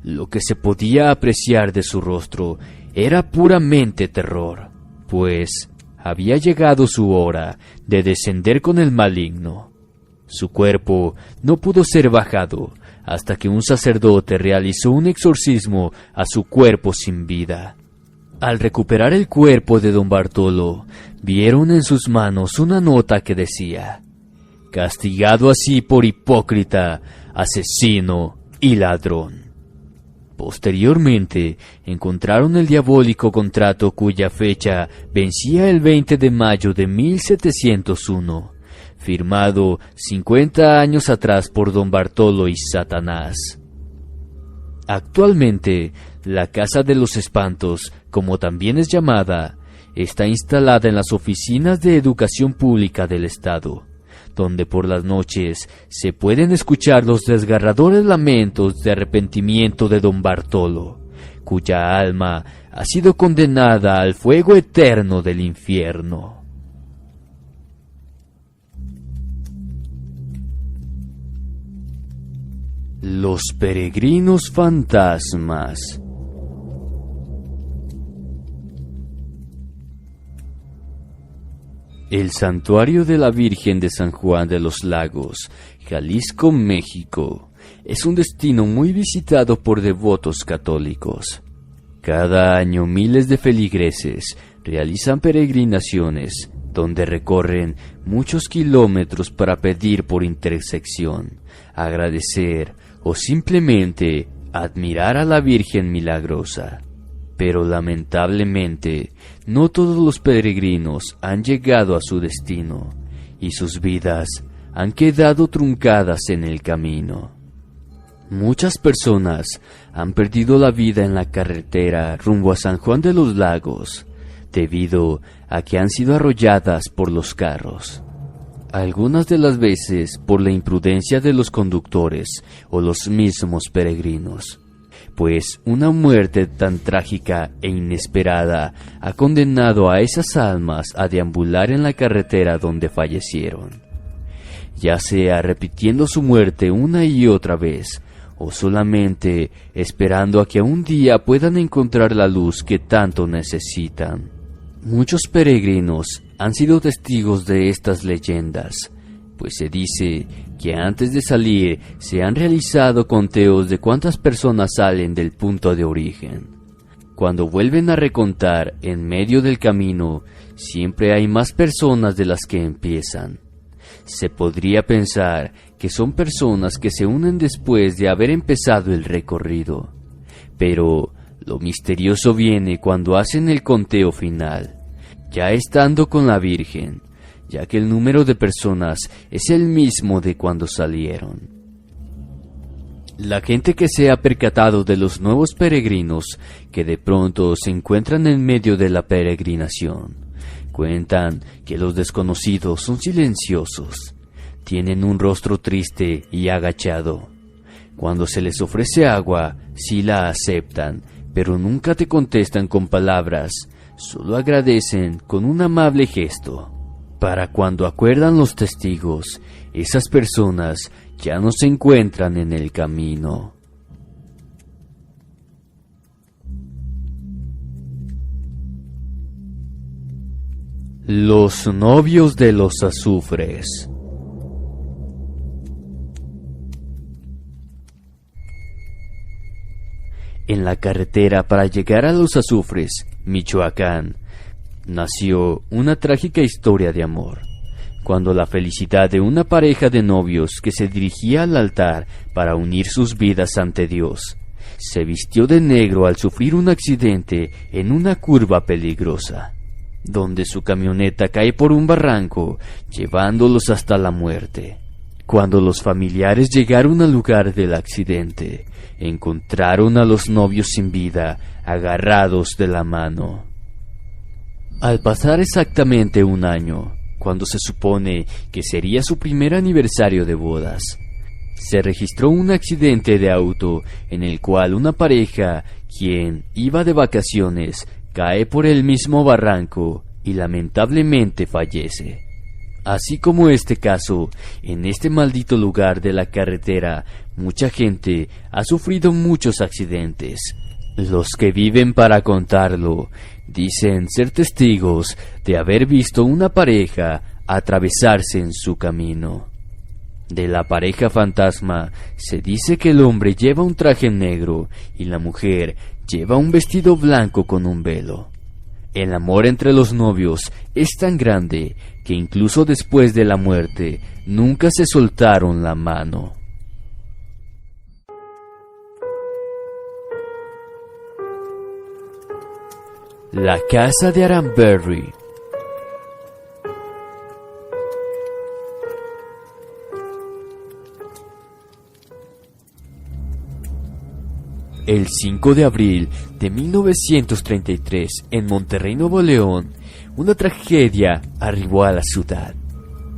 Lo que se podía apreciar de su rostro era puramente terror, pues había llegado su hora de descender con el maligno. Su cuerpo no pudo ser bajado hasta que un sacerdote realizó un exorcismo a su cuerpo sin vida. Al recuperar el cuerpo de don Bartolo, vieron en sus manos una nota que decía: «Castigado así por hipócrita, asesino y ladrón». Posteriormente, encontraron el diabólico contrato cuya fecha vencía el 20 de mayo de 1701, firmado 50 años atrás por don Bartolo y Satanás. Actualmente, la Casa de los Espantos, como también es llamada, está instalada en las oficinas de educación pública del Estado, donde por las noches se pueden escuchar los desgarradores lamentos de arrepentimiento de don Bartolo, cuya alma ha sido condenada al fuego eterno del infierno. Los peregrinos fantasmas. El Santuario de la Virgen de San Juan de los Lagos, Jalisco, México, es un destino muy visitado por devotos católicos. Cada año miles de feligreses realizan peregrinaciones donde recorren muchos kilómetros para pedir por intersección, agradecer o simplemente admirar a la Virgen Milagrosa. Pero lamentablemente, no todos los peregrinos han llegado a su destino, y sus vidas han quedado truncadas en el camino. Muchas personas han perdido la vida en la carretera rumbo a San Juan de los Lagos, debido a que han sido arrolladas por los carros. Algunas de las veces por la imprudencia de los conductores o los mismos peregrinos, pues una muerte tan trágica e inesperada ha condenado a esas almas a deambular en la carretera donde fallecieron, ya sea repitiendo su muerte una y otra vez, o solamente esperando a que un día puedan encontrar la luz que tanto necesitan. Muchos peregrinos han sido testigos de estas leyendas, pues se dice que antes de salir se han realizado conteos de cuántas personas salen del punto de origen. Cuando vuelven a recontar en medio del camino, siempre hay más personas de las que empiezan. Se podría pensar que son personas que se unen después de haber empezado el recorrido, pero lo misterioso viene cuando hacen el conteo final, ya estando con la Virgen, ya que el número de personas es el mismo de cuando salieron. La gente que se ha percatado de los nuevos peregrinos que de pronto se encuentran en medio de la peregrinación, cuentan que los desconocidos son silenciosos, tienen un rostro triste y agachado. Cuando se les ofrece agua, sí la aceptan, pero nunca te contestan con palabras, solo agradecen con un amable gesto. Para cuando acuerdan los testigos, esas personas ya no se encuentran en el camino. Los novios de los azufres. En la carretera para llegar a Los Azufres, Michoacán, nació una trágica historia de amor, cuando la felicidad de una pareja de novios que se dirigía al altar para unir sus vidas ante Dios, se vistió de negro al sufrir un accidente en una curva peligrosa, donde su camioneta cae por un barranco, llevándolos hasta la muerte. Cuando los familiares llegaron al lugar del accidente, encontraron a los novios sin vida, agarrados de la mano. Al pasar exactamente un año, cuando se supone que sería su primer aniversario de bodas, se registró un accidente de auto en el cual una pareja, quien iba de vacaciones, cae por el mismo barranco y lamentablemente fallece. Así como este caso, en este maldito lugar de la carretera, mucha gente ha sufrido muchos accidentes. Los que viven para contarlo dicen ser testigos de haber visto una pareja atravesarse en su camino. De la pareja fantasma se dice que el hombre lleva un traje negro y la mujer lleva un vestido blanco con un velo. El amor entre los novios es tan grande que incluso después de la muerte nunca se soltaron la mano. La casa de Aranberry. El 5 de abril de 1933, en Monterrey, Nuevo León, una tragedia arribó a la ciudad.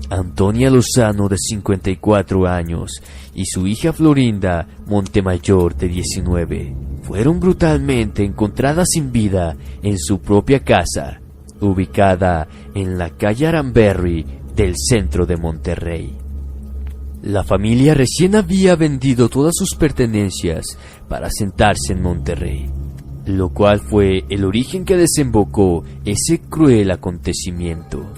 Antonia Lozano, de 54 años, y su hija Florinda Montemayor, de 19, fueron brutalmente encontradas sin vida en su propia casa, ubicada en la calle Aranberry del centro de Monterrey. La familia recién había vendido todas sus pertenencias para asentarse en Monterrey, lo cual fue el origen que desembocó ese cruel acontecimiento.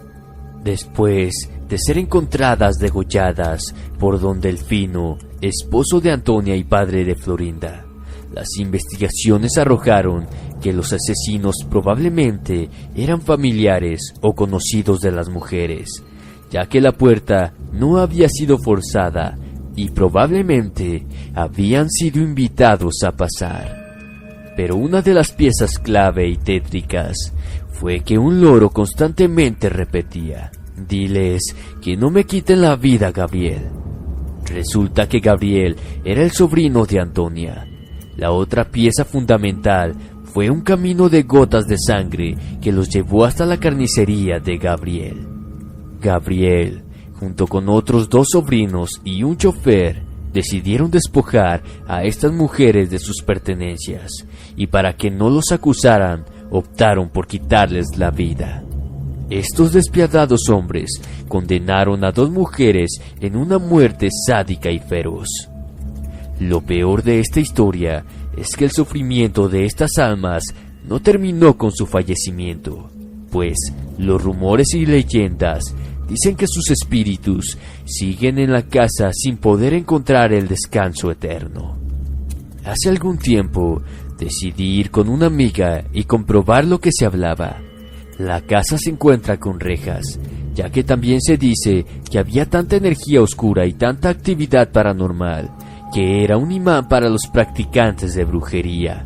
Después de ser encontradas degolladas por don Delfino, esposo de Antonia y padre de Florinda, las investigaciones arrojaron que los asesinos probablemente eran familiares o conocidos de las mujeres, ya que la puerta no había sido forzada y probablemente habían sido invitados a pasar. Pero una de las piezas clave y tétricas fue que un loro constantemente repetía: «Diles que no me quiten la vida, Gabriel». Resulta que Gabriel era el sobrino de Antonia. La otra pieza fundamental fue un camino de gotas de sangre que los llevó hasta la carnicería de Gabriel. Gabriel, junto con otros 2 sobrinos y un chofer, decidieron despojar a estas mujeres de sus pertenencias, y para que no los acusaran, optaron por quitarles la vida. Estos despiadados hombres condenaron a 2 mujeres en una muerte sádica y feroz. Lo peor de esta historia es que el sufrimiento de estas almas no terminó con su fallecimiento, pues los rumores y leyendas dicen que sus espíritus siguen en la casa sin poder encontrar el descanso eterno. Hace algún tiempo decidí ir con una amiga y comprobar lo que se hablaba. La casa se encuentra con rejas, ya que también se dice que había tanta energía oscura y tanta actividad paranormal que era un imán para los practicantes de brujería.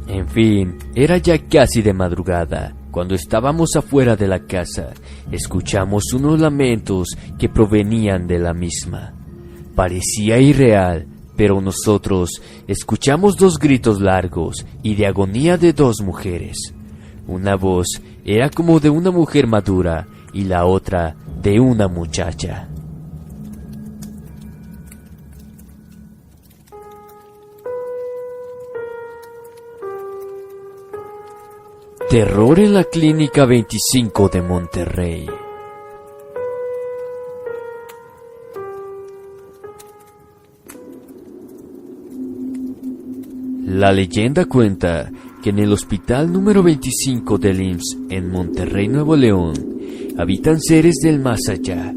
En fin, era ya casi de madrugada. Cuando estábamos afuera de la casa, escuchamos unos lamentos que provenían de la misma. Parecía irreal, pero nosotros escuchamos 2 gritos largos y de agonía de 2 mujeres. Una voz era como de una mujer madura y la otra de una muchacha. Terror en la Clínica 25 de Monterrey. La leyenda cuenta que en el hospital número 25 del IMSS en Monterrey, Nuevo León, habitan seres del más allá,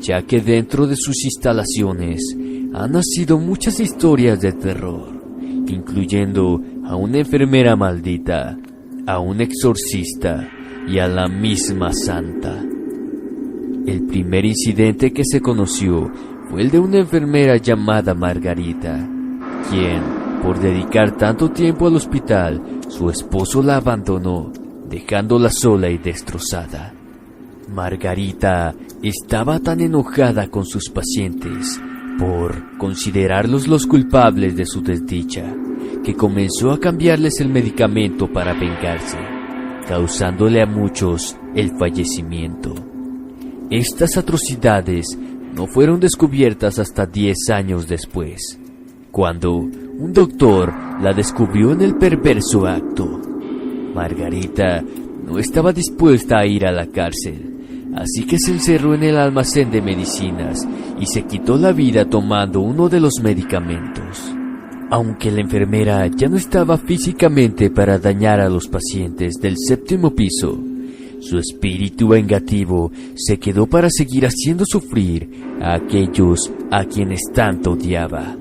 ya que dentro de sus instalaciones han nacido muchas historias de terror, incluyendo a una enfermera maldita, a un exorcista y a la misma santa. El primer incidente que se conoció fue el de una enfermera llamada Margarita, quien, por dedicar tanto tiempo al hospital, su esposo la abandonó, dejándola sola y destrozada. Margarita estaba tan enojada con sus pacientes por considerarlos los culpables de su desdicha, que comenzó a cambiarles el medicamento para vengarse, causándole a muchos el fallecimiento. Estas atrocidades no fueron descubiertas hasta 10 años después, cuando un doctor la descubrió en el perverso acto. Margarita no estaba dispuesta a ir a la cárcel, así que se encerró en el almacén de medicinas y se quitó la vida tomando uno de los medicamentos. Aunque la enfermera ya no estaba físicamente para dañar a los pacientes del 7º piso, su espíritu vengativo se quedó para seguir haciendo sufrir a aquellos a quienes tanto odiaba,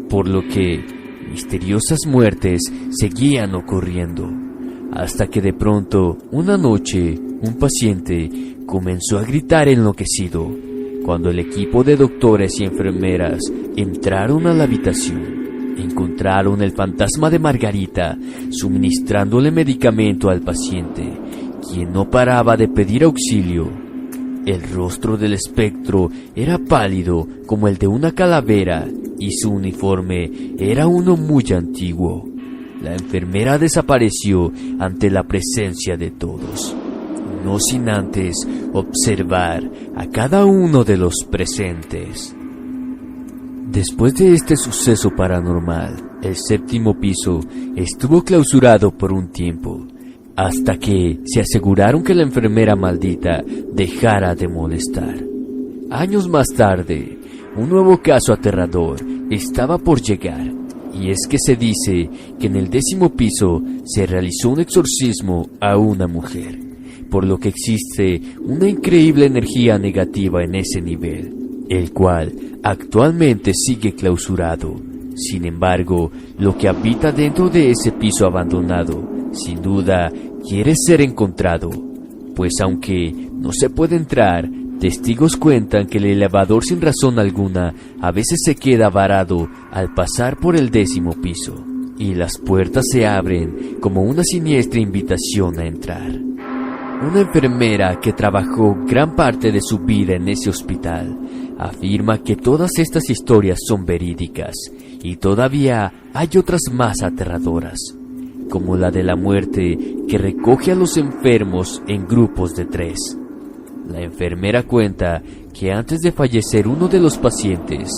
por lo que misteriosas muertes seguían ocurriendo, hasta que de pronto, una noche, un paciente comenzó a gritar enloquecido cuando el equipo de doctores y enfermeras entraron a la habitación. Encontraron el fantasma de Margarita suministrándole medicamento al paciente, quien no paraba de pedir auxilio. El rostro del espectro era pálido como el de una calavera y su uniforme era uno muy antiguo. La enfermera desapareció ante la presencia de todos, no sin antes observar a cada uno de los presentes. Después de este suceso paranormal, el 7º piso estuvo clausurado por un tiempo, hasta que se aseguraron que la enfermera maldita dejara de molestar. Años más tarde, un nuevo caso aterrador estaba por llegar, y es que se dice que en el 10º piso se realizó un exorcismo a una mujer, por lo que existe una increíble energía negativa en ese nivel, el cual actualmente sigue clausurado. Sin embargo, lo que habita dentro de ese piso abandonado, sin duda, quiere ser encontrado, pues aunque no se puede entrar, testigos cuentan que el elevador sin razón alguna a veces se queda varado al pasar por el 10º piso, y las puertas se abren como una siniestra invitación a entrar. Una enfermera que trabajó gran parte de su vida en ese hospital afirma que todas estas historias son verídicas y todavía hay otras más aterradoras, como la de la muerte que recoge a los enfermos en grupos de 3. La enfermera cuenta que antes de fallecer uno de los pacientes,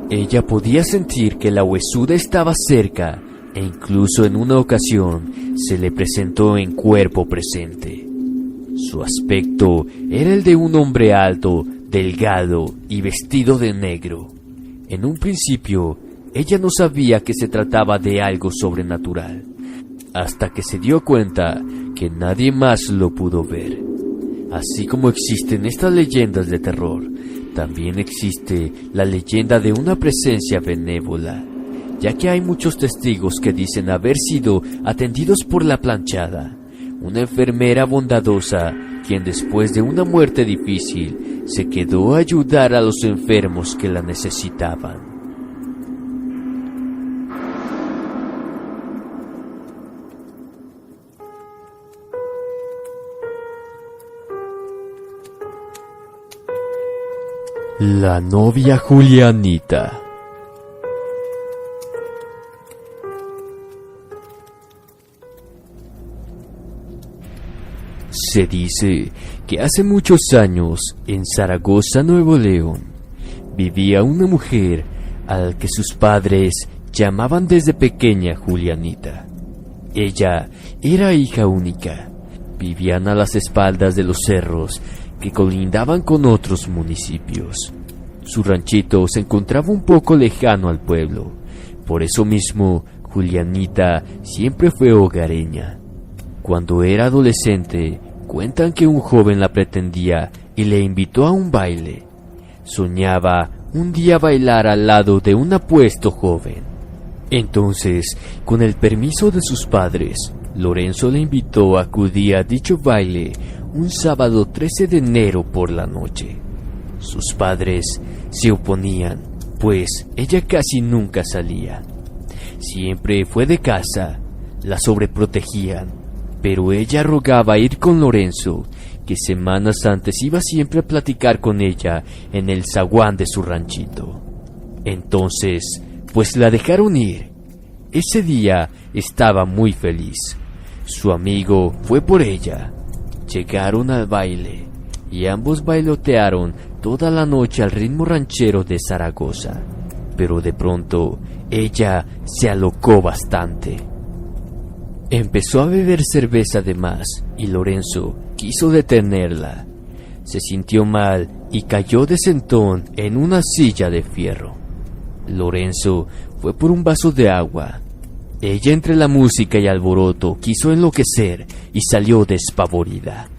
ella podía sentir que la huesuda estaba cerca e incluso en una ocasión se le presentó en cuerpo presente. Su aspecto era el de un hombre alto, delgado y vestido de negro. En un principio, ella no sabía que se trataba de algo sobrenatural, hasta que se dio cuenta que nadie más lo pudo ver. Así como existen estas leyendas de terror, también existe la leyenda de una presencia benévola, ya que hay muchos testigos que dicen haber sido atendidos por la planchada, una enfermera bondadosa, quien después de una muerte difícil se quedó a ayudar a los enfermos que la necesitaban. La novia Julianita. Se dice que hace muchos años, en Zaragoza, Nuevo León, vivía una mujer a la que sus padres llamaban desde pequeña Julianita. Ella era hija única. Vivían a las espaldas de los cerros que colindaban con otros municipios. Su ranchito se encontraba un poco lejano al pueblo. Por eso mismo, Julianita siempre fue hogareña. Cuando era adolescente, cuentan que un joven la pretendía y le invitó a un baile. Soñaba un día bailar al lado de un apuesto joven. Entonces, con el permiso de sus padres, Lorenzo le invitó a acudir a dicho baile un sábado 13 de enero por la noche. Sus padres se oponían, pues ella casi nunca salía. Siempre fue de casa, la sobreprotegían, pero ella rogaba ir con Lorenzo, que semanas antes iba siempre a platicar con ella en el zaguán de su ranchito. Entonces, pues la dejaron ir. Ese día estaba muy feliz. Su amigo fue por ella. Llegaron al baile y ambos bailotearon toda la noche al ritmo ranchero de Zaragoza, pero de pronto ella se alocó bastante. Empezó a beber cerveza de más y Lorenzo quiso detenerla. Se sintió mal y cayó de sentón en una silla de fierro. Lorenzo fue por un vaso de agua. Ella, entre la música y alboroto, quiso enloquecer y salió despavorida.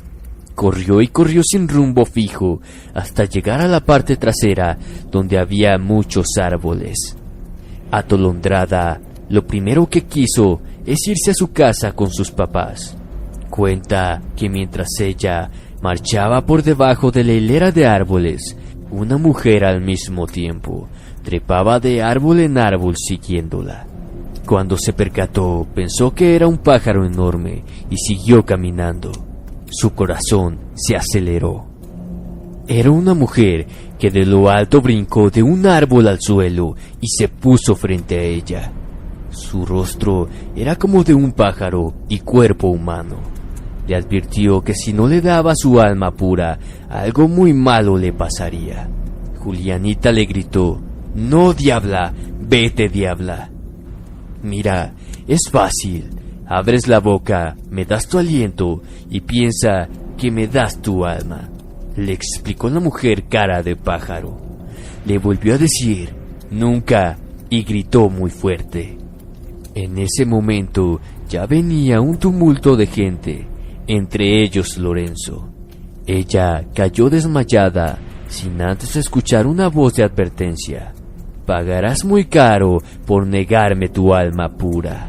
Corrió y corrió sin rumbo fijo hasta llegar a la parte trasera donde había muchos árboles. Atolondrada, lo primero que quiso es irse a su casa con sus papás. Cuenta que mientras ella marchaba por debajo de la hilera de árboles, una mujer al mismo tiempo trepaba de árbol en árbol siguiéndola. Cuando se percató, pensó que era un pájaro enorme y siguió caminando. Su corazón se aceleró. Era una mujer que de lo alto brincó de un árbol al suelo y se puso frente a ella. Su rostro era como de un pájaro y cuerpo humano. Le advirtió que si no le daba su alma pura, algo muy malo le pasaría. Julianita le gritó: «No, diabla, vete, diabla. Mira, es fácil. Abres la boca, me das tu aliento y piensa que me das tu alma», le explicó la mujer cara de pájaro. Le volvió a decir: «Nunca», y gritó muy fuerte. En ese momento ya venía un tumulto de gente, entre ellos Lorenzo. Ella cayó desmayada sin antes escuchar una voz de advertencia: «Pagarás muy caro por negarme tu alma pura».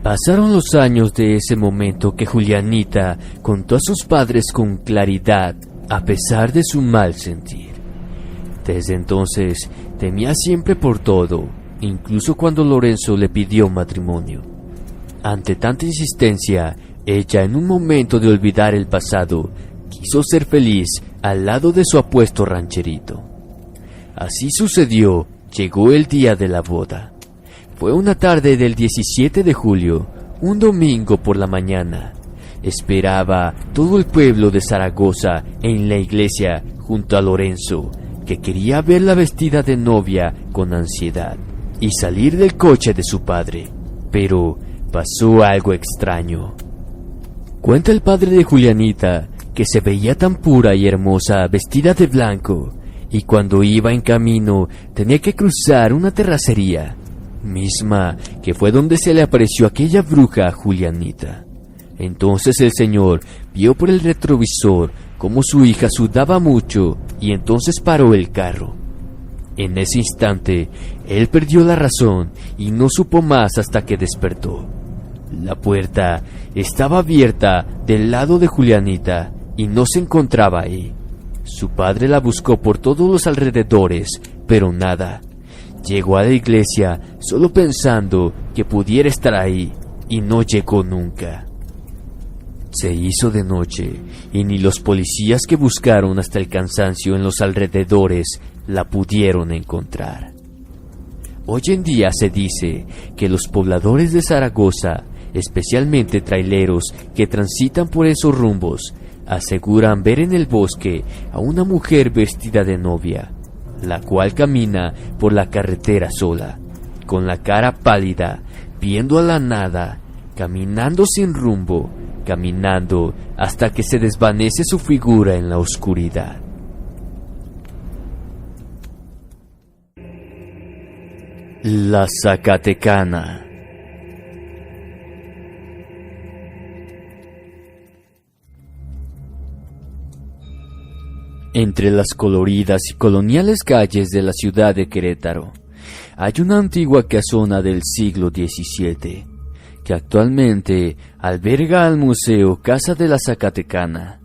Pasaron los años de ese momento que Julianita contó a sus padres con claridad, a pesar de su mal sentir. Desde entonces temía siempre por todo, incluso cuando Lorenzo le pidió matrimonio. Ante tanta insistencia, ella, en un momento de olvidar el pasado, quiso ser feliz al lado de su apuesto rancherito. Así sucedió. Llegó el día de la boda. Fue una tarde del 17 de julio, un domingo por la mañana. Esperaba todo el pueblo de Zaragoza en la iglesia junto a Lorenzo, que quería verla vestida de novia con ansiedad y salir del coche de su padre. Pero pasó algo extraño. Cuenta el padre de Julianita que se veía tan pura y hermosa vestida de blanco, y cuando iba en camino tenía que cruzar una terracería, misma que fue donde se le apareció aquella bruja a Julianita. Entonces el señor vio por el retrovisor cómo su hija sudaba mucho y entonces paró el carro. En ese instante, él perdió la razón y no supo más hasta que despertó. La puerta estaba abierta del lado de Julianita y no se encontraba ahí. Su padre la buscó por todos los alrededores, pero nada. Llegó a la iglesia solo pensando que pudiera estar ahí, y no llegó nunca. Se hizo de noche, y ni los policías que buscaron hasta el cansancio en los alrededores la pudieron encontrar. Hoy en día se dice que los pobladores de Zaragoza, especialmente traileros que transitan por esos rumbos, aseguran ver en el bosque a una mujer vestida de novia, la cual camina por la carretera sola, con la cara pálida, viendo a la nada, caminando sin rumbo, caminando hasta que se desvanece su figura en la oscuridad. La Zacatecana. Entre las coloridas y coloniales calles de la ciudad de Querétaro, hay una antigua casona del siglo XVII, que actualmente alberga al Museo Casa de la Zacatecana,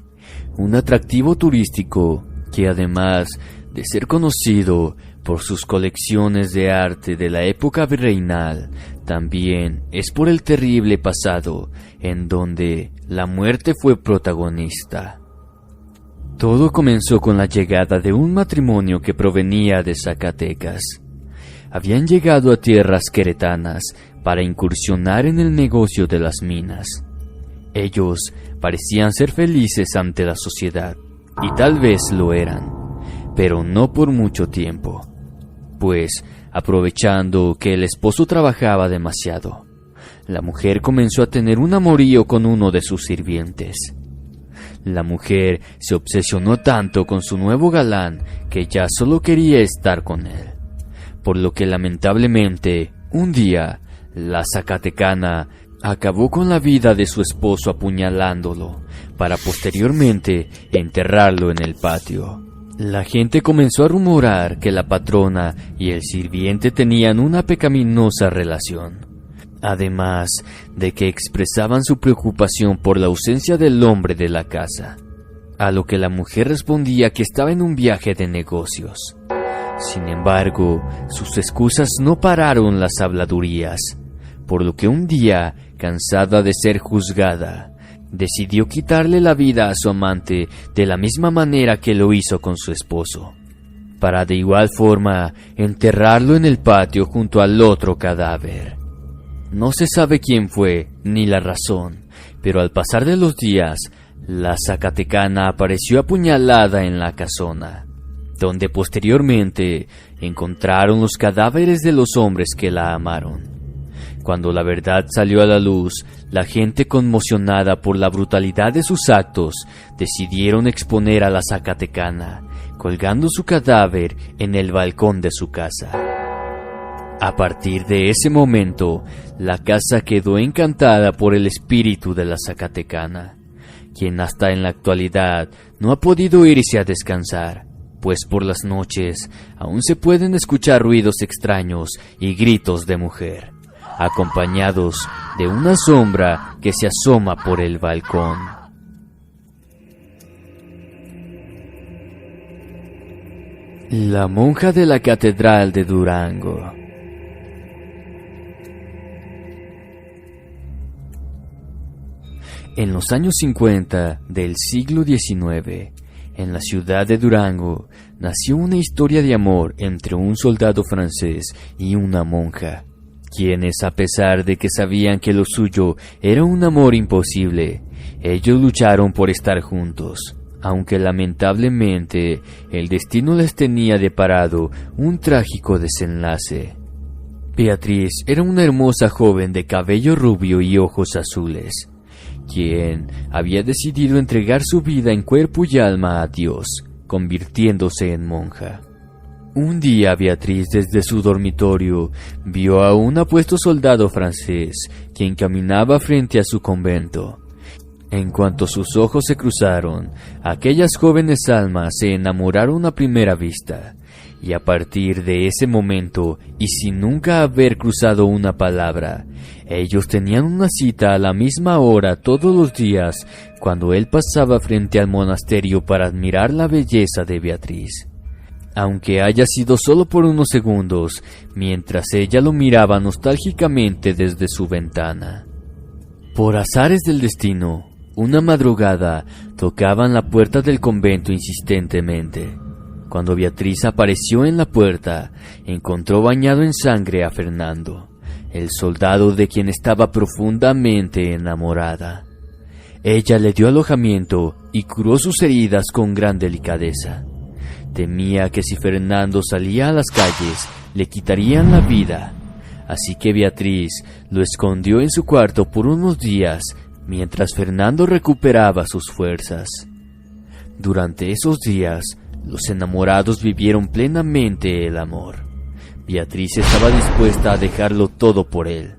un atractivo turístico que, además de ser conocido por sus colecciones de arte de la época virreinal, también es por el terrible pasado en donde la muerte fue protagonista. Todo comenzó con la llegada de un matrimonio que provenía de Zacatecas. Habían llegado a tierras queretanas para incursionar en el negocio de las minas. Ellos parecían ser felices ante la sociedad, y tal vez lo eran, pero no por mucho tiempo, pues, aprovechando que el esposo trabajaba demasiado, la mujer comenzó a tener un amorío con uno de sus sirvientes. La mujer se obsesionó tanto con su nuevo galán que ya solo quería estar con él, por lo que lamentablemente, un día, la Zacatecana acabó con la vida de su esposo apuñalándolo, para posteriormente enterrarlo en el patio. La gente comenzó a rumorar que la patrona y el sirviente tenían una pecaminosa relación, además de que expresaban su preocupación por la ausencia del hombre de la casa, a lo que la mujer respondía que estaba en un viaje de negocios. Sin embargo, sus excusas no pararon las habladurías, por lo que un día, cansada de ser juzgada, decidió quitarle la vida a su amante de la misma manera que lo hizo con su esposo, para de igual forma enterrarlo en el patio junto al otro cadáver. No se sabe quién fue ni la razón, pero al pasar de los días, la Zacatecana apareció apuñalada en la casona, donde posteriormente encontraron los cadáveres de los hombres que la amaron. Cuando la verdad salió a la luz, la gente, conmocionada por la brutalidad de sus actos, decidieron exponer a la Zacatecana, colgando su cadáver en el balcón de su casa. A partir de ese momento, la casa quedó encantada por el espíritu de la Zacatecana, quien hasta en la actualidad no ha podido irse a descansar, pues por las noches aún se pueden escuchar ruidos extraños y gritos de mujer, acompañados de una sombra que se asoma por el balcón. La monja de la Catedral de Durango. En los años 50 del siglo XIX, en la ciudad de Durango, nació una historia de amor entre un soldado francés y una monja, quienes, a pesar de que sabían que lo suyo era un amor imposible, ellos lucharon por estar juntos, aunque lamentablemente el destino les tenía deparado un trágico desenlace. Beatriz era una hermosa joven de cabello rubio y ojos azules, quien había decidido entregar su vida en cuerpo y alma a Dios, convirtiéndose en monja. Un día Beatriz, desde su dormitorio, vio a un apuesto soldado francés, quien caminaba frente a su convento. En cuanto sus ojos se cruzaron, aquellas jóvenes almas se enamoraron a primera vista, y a partir de ese momento, y sin nunca haber cruzado una palabra, ellos tenían una cita a la misma hora todos los días, cuando él pasaba frente al monasterio para admirar la belleza de Beatriz. Aunque haya sido solo por unos segundos, mientras ella lo miraba nostálgicamente desde su ventana. Por azares del destino, una madrugada tocaban la puerta del convento insistentemente. Cuando Beatriz apareció en la puerta, encontró bañado en sangre a Fernando, el soldado de quien estaba profundamente enamorada. Ella le dio alojamiento y curó sus heridas con gran delicadeza. Temía que si Fernando salía a las calles, le quitarían la vida, así que Beatriz lo escondió en su cuarto por unos días, mientras Fernando recuperaba sus fuerzas. Durante esos días, los enamorados vivieron plenamente el amor. Beatriz estaba dispuesta a dejarlo todo por él,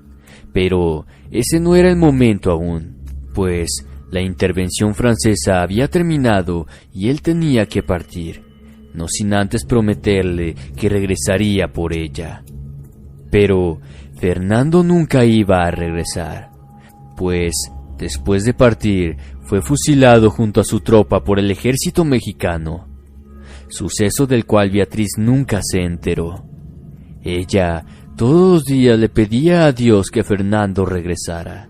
pero ese no era el momento aún, pues la intervención francesa había terminado y él tenía que partir, no sin antes prometerle que regresaría por ella. Pero Fernando nunca iba a regresar, pues después de partir fue fusilado junto a su tropa por el ejército mexicano, suceso del cual Beatriz nunca se enteró. Ella todos los días le pedía a Dios que Fernando regresara,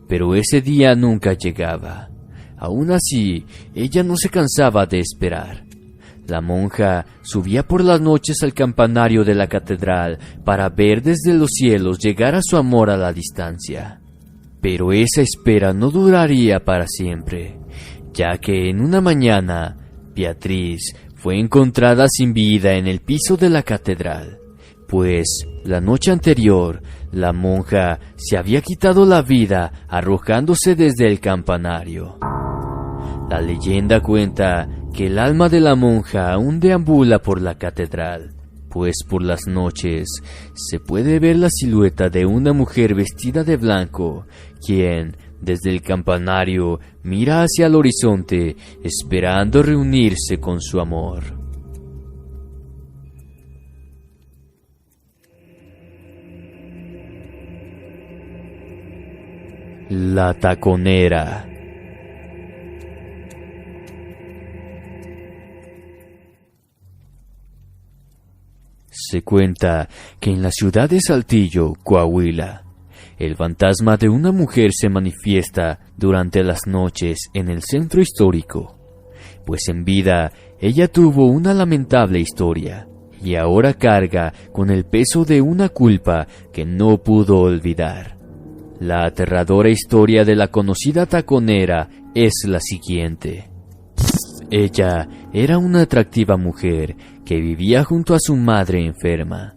pero ese día nunca llegaba. Aún así, ella no se cansaba de esperar. La monja subía por las noches al campanario de la catedral para ver desde los cielos llegar a su amor a la distancia. Pero esa espera no duraría para siempre, ya que en una mañana Beatriz fue encontrada sin vida en el piso de la catedral, pues la noche anterior la monja se había quitado la vida arrojándose desde el campanario. La leyenda cuenta que el alma de la monja aún deambula por la catedral, pues por las noches se puede ver la silueta de una mujer vestida de blanco, quien, desde el campanario, mira hacia el horizonte, esperando reunirse con su amor. La Taconera. Se cuenta que en la ciudad de Saltillo, Coahuila, el fantasma de una mujer se manifiesta durante las noches en el centro histórico, pues en vida ella tuvo una lamentable historia y ahora carga con el peso de una culpa que no pudo olvidar. La aterradora historia de la conocida taconera es la siguiente. Ella era una atractiva mujer que vivía junto a su madre enferma,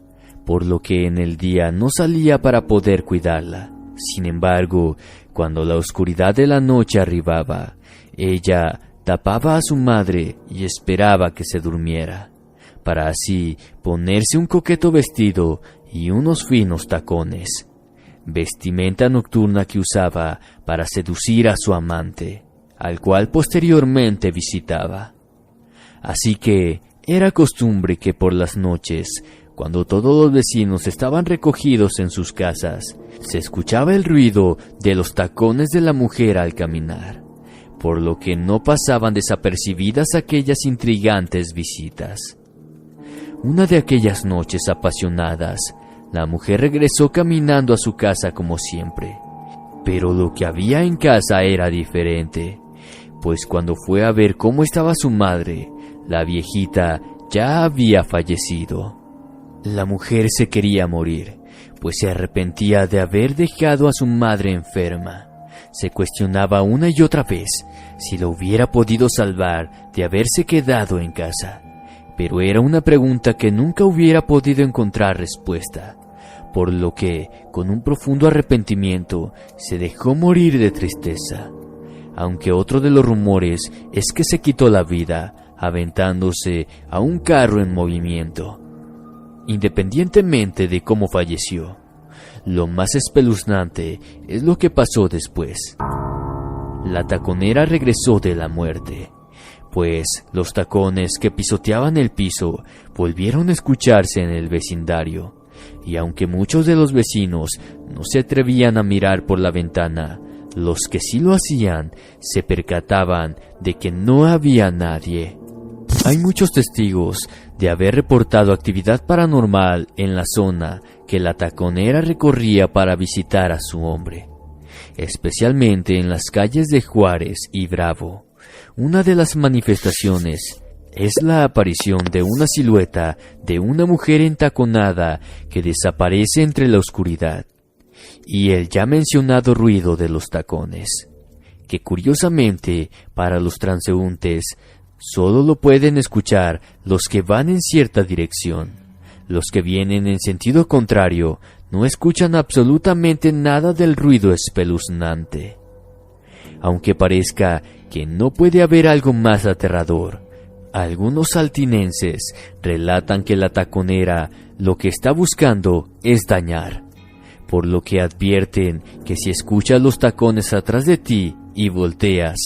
por lo que en el día no salía para poder cuidarla. Sin embargo, cuando la oscuridad de la noche arribaba, ella tapaba a su madre y esperaba que se durmiera, para así ponerse un coqueto vestido y unos finos tacones, vestimenta nocturna que usaba para seducir a su amante, al cual posteriormente visitaba. Así que era costumbre que por las noches, cuando todos los vecinos estaban recogidos en sus casas, se escuchaba el ruido de los tacones de la mujer al caminar, por lo que no pasaban desapercibidas aquellas intrigantes visitas. Una de aquellas noches apasionadas, la mujer regresó caminando a su casa como siempre, pero lo que había en casa era diferente, pues cuando fue a ver cómo estaba su madre, la viejita ya había fallecido. La mujer se quería morir, pues se arrepentía de haber dejado a su madre enferma. Se cuestionaba una y otra vez si lo hubiera podido salvar de haberse quedado en casa, pero era una pregunta que nunca hubiera podido encontrar respuesta, por lo que, con un profundo arrepentimiento, se dejó morir de tristeza. Aunque otro de los rumores es que se quitó la vida aventándose a un carro en movimiento. Independientemente de cómo falleció, lo más espeluznante es lo que pasó después. La taconera regresó de la muerte, pues los tacones que pisoteaban el piso volvieron a escucharse en el vecindario, y aunque muchos de los vecinos no se atrevían a mirar por la ventana, los que sí lo hacían se percataban de que no había nadie. Hay muchos testigos de haber reportado actividad paranormal en la zona que la taconera recorría para visitar a su hombre, especialmente en las calles de Juárez y Bravo. Una de las manifestaciones es la aparición de una silueta de una mujer entaconada que desaparece entre la oscuridad, y el ya mencionado ruido de los tacones, que curiosamente para los transeúntes solo lo pueden escuchar los que van en cierta dirección. Los que vienen en sentido contrario no escuchan absolutamente nada del ruido espeluznante. Aunque parezca que no puede haber algo más aterrador, algunos saltinenses relatan que la taconera lo que está buscando es dañar, por lo que advierten que si escuchas los tacones atrás de ti y volteas,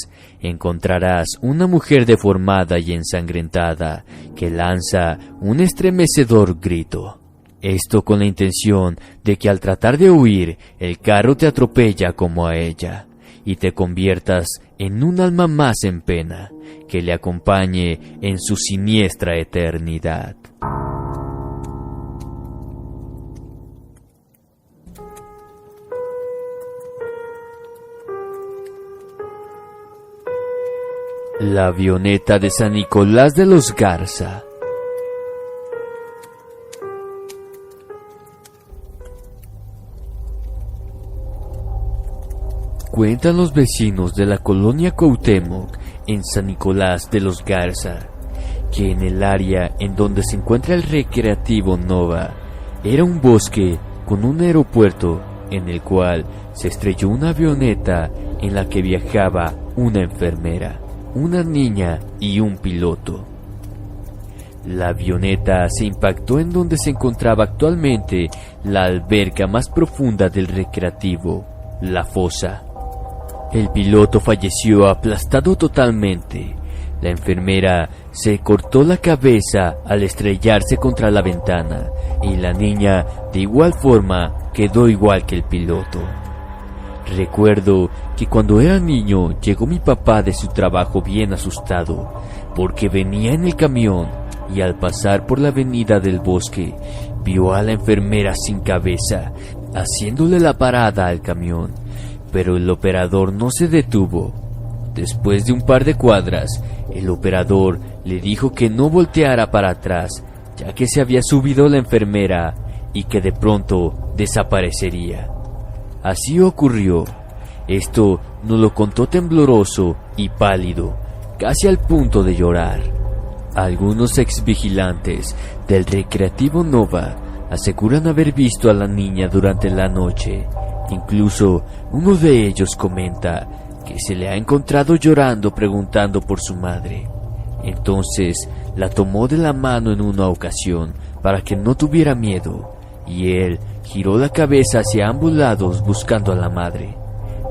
encontrarás una mujer deformada y ensangrentada que lanza un estremecedor grito. Esto con la intención de que al tratar de huir, el carro te atropella como a ella y te conviertas en un alma más en pena que le acompañe en su siniestra eternidad. La avioneta de San Nicolás de los Garza. Cuentan los vecinos de la colonia Cuauhtémoc en San Nicolás de los Garza que en el área en donde se encuentra el recreativo Nova era un bosque con un aeropuerto en el cual se estrelló una avioneta en la que viajaba una enfermera, una niña y un piloto. La avioneta se impactó en donde se encontraba actualmente la alberca más profunda del recreativo, la fosa. El piloto falleció aplastado totalmente. La enfermera se cortó la cabeza al estrellarse contra la ventana y la niña de igual forma quedó igual que el piloto. Recuerdo que cuando era niño llegó mi papá de su trabajo bien asustado porque venía en el camión y al pasar por la avenida del bosque vio a la enfermera sin cabeza haciéndole la parada al camión, pero el operador no se detuvo. Después de un par de cuadras, el operador le dijo que no volteara para atrás, ya que se había subido la enfermera y que de pronto desaparecería. Así ocurrió. Esto nos lo contó tembloroso y pálido, casi al punto de llorar. Algunos exvigilantes del recreativo Nova aseguran haber visto a la niña durante la noche. Incluso uno de ellos comenta que se le ha encontrado llorando preguntando por su madre. Entonces la tomó de la mano en una ocasión para que no tuviera miedo, y él giró la cabeza hacia ambos lados buscando a la madre.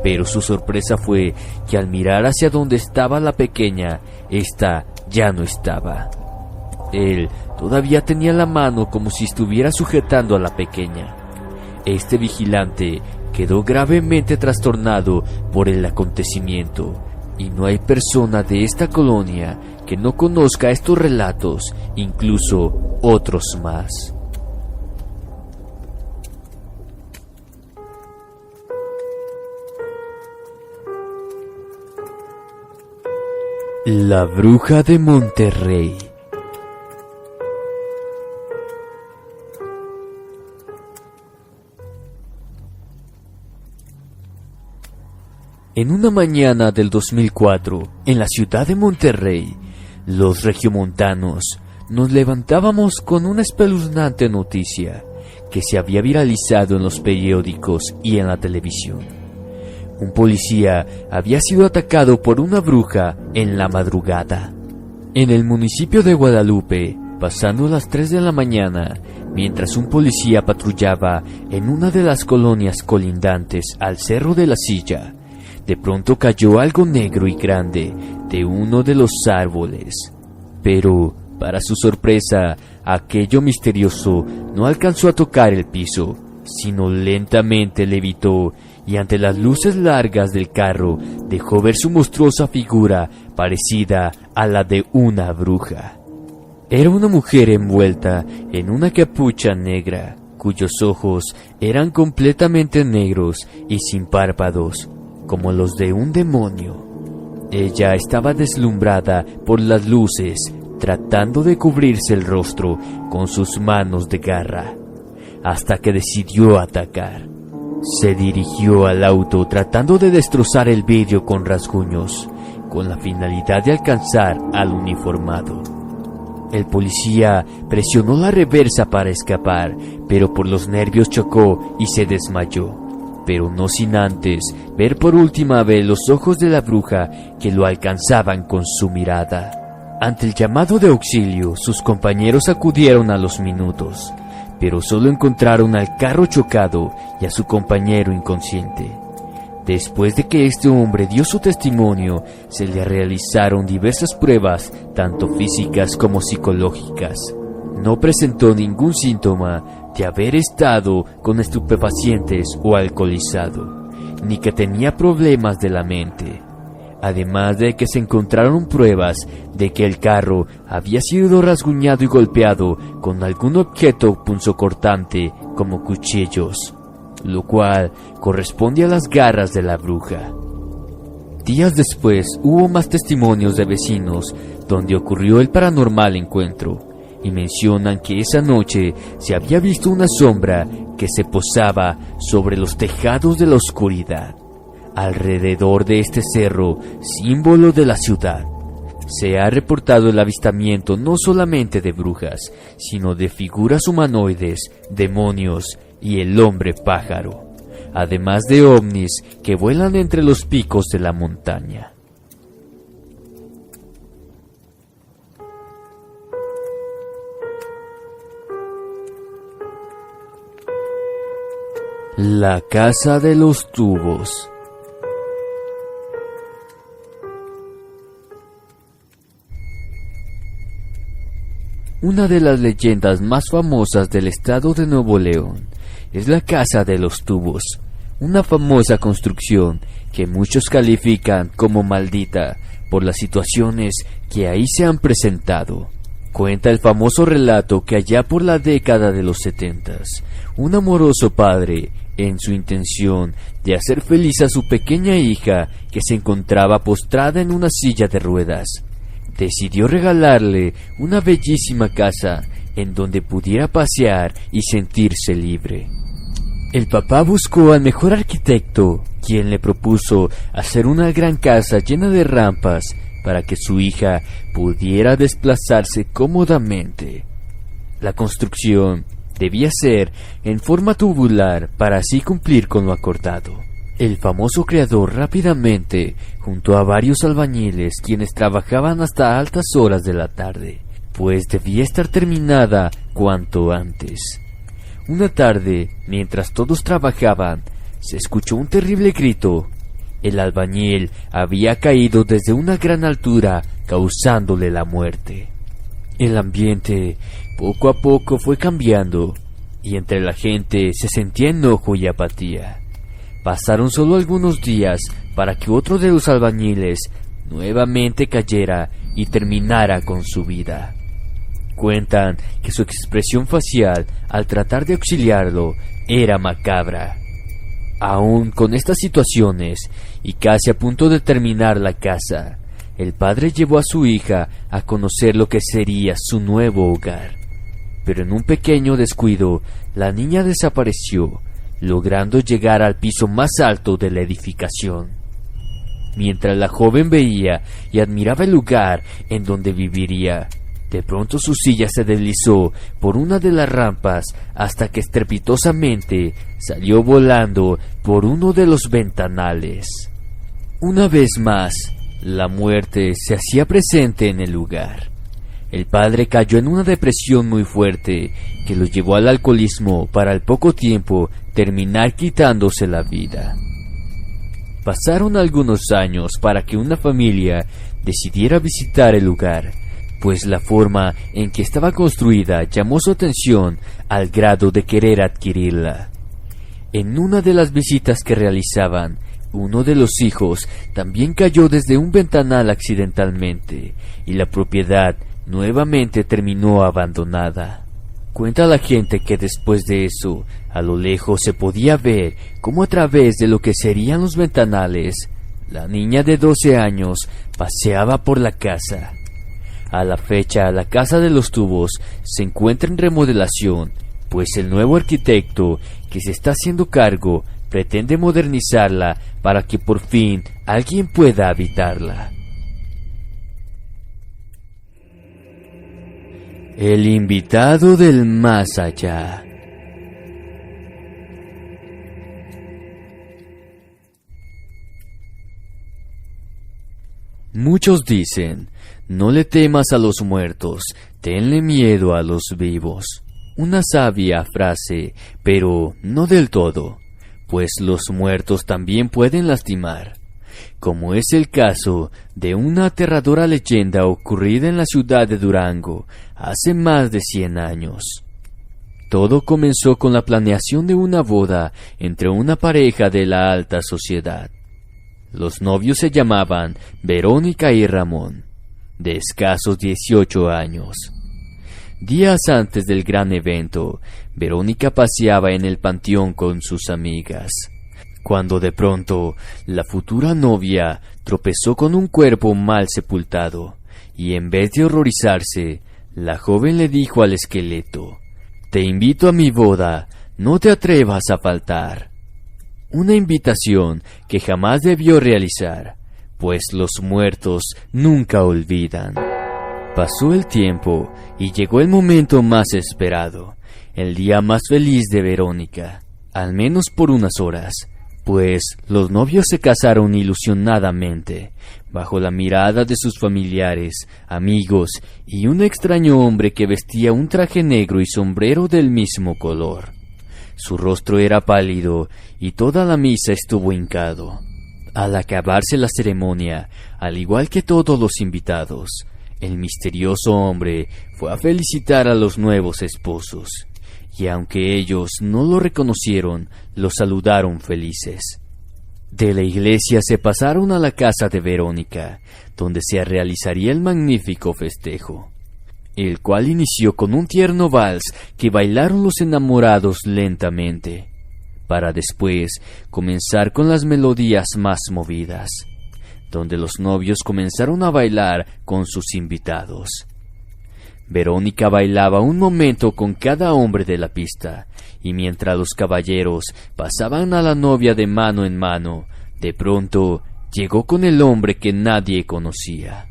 Pero su sorpresa fue que al mirar hacia donde estaba la pequeña, ésta ya no estaba. Él todavía tenía la mano como si estuviera sujetando a la pequeña. Este vigilante quedó gravemente trastornado por el acontecimiento, y no hay persona de esta colonia que no conozca estos relatos, incluso otros más. La bruja de Monterrey. En una mañana del 2004, en la ciudad de Monterrey, los regiomontanos nos levantábamos con una espeluznante noticia que se había viralizado en los periódicos y en la televisión. Un policía había sido atacado por una bruja en la madrugada. En el municipio de Guadalupe, pasando las 3 de la mañana, mientras un policía patrullaba en una de las colonias colindantes al Cerro de la Silla, de pronto cayó algo negro y grande de uno de los árboles. Pero, para su sorpresa, aquello misterioso no alcanzó a tocar el piso, sino lentamente levitó y ante las luces largas del carro dejó ver su monstruosa figura parecida a la de una bruja. Era una mujer envuelta en una capucha negra, cuyos ojos eran completamente negros y sin párpados, como los de un demonio. Ella estaba deslumbrada por las luces, tratando de cubrirse el rostro con sus manos de garra, hasta que decidió atacar. Se dirigió al auto tratando de destrozar el vidrio con rasguños, con la finalidad de alcanzar al uniformado. El policía presionó la reversa para escapar, pero por los nervios chocó y se desmayó, pero no sin antes ver por última vez los ojos de la bruja que lo alcanzaban con su mirada. Ante el llamado de auxilio, sus compañeros acudieron a los minutos, pero solo encontraron al carro chocado y a su compañero inconsciente. Después de que este hombre dio su testimonio, se le realizaron diversas pruebas, tanto físicas como psicológicas. No presentó ningún síntoma de haber estado con estupefacientes o alcoholizado, ni que tenía problemas de la mente. Además de que se encontraron pruebas de que el carro había sido rasguñado y golpeado con algún objeto punzocortante como cuchillos, lo cual corresponde a las garras de la bruja. Días después hubo más testimonios de vecinos donde ocurrió el paranormal encuentro, y mencionan que esa noche se había visto una sombra que se posaba sobre los tejados de la oscuridad, alrededor de este cerro, símbolo de la ciudad. Se ha reportado el avistamiento no solamente de brujas, sino de figuras humanoides, demonios y el hombre pájaro, además de ovnis que vuelan entre los picos de la montaña. La casa de los tubos. Una de las leyendas más famosas del estado de Nuevo León es la Casa de los Tubos, una famosa construcción que muchos califican como maldita por las situaciones que ahí se han presentado. Cuenta el famoso relato que allá por la década de los 70s, un amoroso padre, en su intención de hacer feliz a su pequeña hija que se encontraba postrada en una silla de ruedas, decidió regalarle una bellísima casa en donde pudiera pasear y sentirse libre. El papá buscó al mejor arquitecto, quien le propuso hacer una gran casa llena de rampas para que su hija pudiera desplazarse cómodamente. La construcción debía ser en forma tubular para así cumplir con lo acordado. El famoso creador rápidamente juntó a varios albañiles quienes trabajaban hasta altas horas de la tarde, pues debía estar terminada cuanto antes. Una tarde, mientras todos trabajaban, se escuchó un terrible grito. El albañil había caído desde una gran altura, causándole la muerte. El ambiente poco a poco fue cambiando, y entre la gente se sentía enojo y apatía. Pasaron solo algunos días para que otro de los albañiles nuevamente cayera y terminara con su vida. Cuentan que su expresión facial al tratar de auxiliarlo era macabra. Aún con estas situaciones, y casi a punto de terminar la casa, el padre llevó a su hija a conocer lo que sería su nuevo hogar. Pero en un pequeño descuido, la niña desapareció, logrando llegar al piso más alto de la edificación. Mientras la joven veía y admiraba el lugar en donde viviría, de pronto su silla se deslizó por una de las rampas hasta que estrepitosamente salió volando por uno de los ventanales. Una vez más, la muerte se hacía presente en el lugar. El padre cayó en una depresión muy fuerte que lo llevó al alcoholismo para al poco tiempo terminar quitándose la vida. Pasaron algunos años para que una familia decidiera visitar el lugar, pues la forma en que estaba construida llamó su atención al grado de querer adquirirla. En una de las visitas que realizaban, uno de los hijos también cayó desde un ventanal accidentalmente, y la propiedad nuevamente terminó abandonada. Cuenta la gente que después de eso, a lo lejos se podía ver cómo a través de lo que serían los ventanales, la niña de 12 años paseaba por la casa. A la fecha, la Casa de los Tubos se encuentra en remodelación, pues el nuevo arquitecto que se está haciendo cargo pretende modernizarla para que por fin alguien pueda habitarla. El invitado del más allá. Muchos dicen: no le temas a los muertos, tenle miedo a los vivos. Una sabia frase, pero no del todo, pues los muertos también pueden lastimar, como es el caso de una aterradora leyenda ocurrida en la ciudad de Durango hace más de 100 años. Todo comenzó con la planeación de una boda entre una pareja de la alta sociedad. Los novios se llamaban Verónica y Ramón, de escasos 18 años. Días antes del gran evento, Verónica paseaba en el panteón con sus amigas, cuando de pronto la futura novia tropezó con un cuerpo mal sepultado, y en vez de horrorizarse, la joven le dijo al esqueleto: «Te invito a mi boda, no te atrevas a faltar». Una invitación que jamás debió realizar, pues los muertos nunca olvidan. Pasó el tiempo y llegó el momento más esperado, el día más feliz de Verónica, al menos por unas horas, pues los novios se casaron ilusionadamente, bajo la mirada de sus familiares, amigos y un extraño hombre que vestía un traje negro y sombrero del mismo color. Su rostro era pálido y toda la misa estuvo hincado. Al acabarse la ceremonia, al igual que todos los invitados, el misterioso hombre fue a felicitar a los nuevos esposos, y aunque ellos no lo reconocieron, lo saludaron felices. De la iglesia se pasaron a la casa de Verónica, donde se realizaría el magnífico festejo, el cual inició con un tierno vals que bailaron los enamorados lentamente, para después comenzar con las melodías más movidas, donde los novios comenzaron a bailar con sus invitados. Verónica bailaba un momento con cada hombre de la pista, y mientras los caballeros pasaban a la novia de mano en mano, de pronto llegó con el hombre que nadie conocía.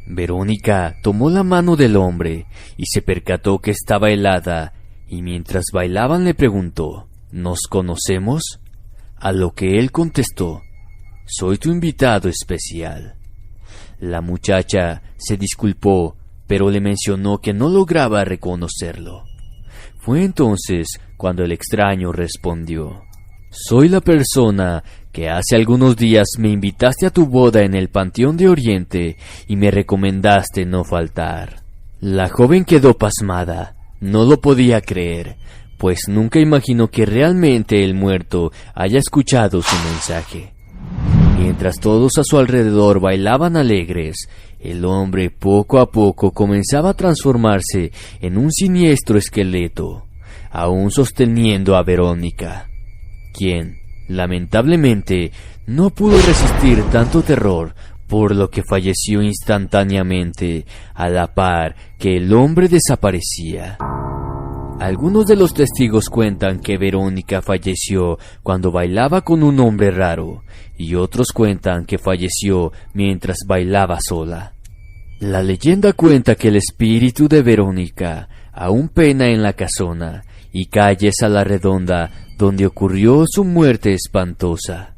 Verónica tomó la mano del hombre y se percató que estaba helada, y mientras bailaban le preguntó: ¿Nos conocemos? A lo que él contestó: soy tu invitado especial. La muchacha se disculpó, pero le mencionó que no lograba reconocerlo. Fue entonces cuando el extraño respondió: soy la persona que hace algunos días me invitaste a tu boda en el Panteón de Oriente y me recomendaste no faltar. La joven quedó pasmada, no lo podía creer, pues nunca imaginó que realmente el muerto haya escuchado su mensaje. Mientras todos a su alrededor bailaban alegres, el hombre poco a poco comenzaba a transformarse en un siniestro esqueleto, aún sosteniendo a Verónica, quien, lamentablemente, no pudo resistir tanto terror, por lo que falleció instantáneamente, a la par que el hombre desaparecía. Algunos de los testigos cuentan que Verónica falleció cuando bailaba con un hombre raro, y otros cuentan que falleció mientras bailaba sola. La leyenda cuenta que el espíritu de Verónica aún pena en la casona y calles a la redonda donde ocurrió su muerte espantosa,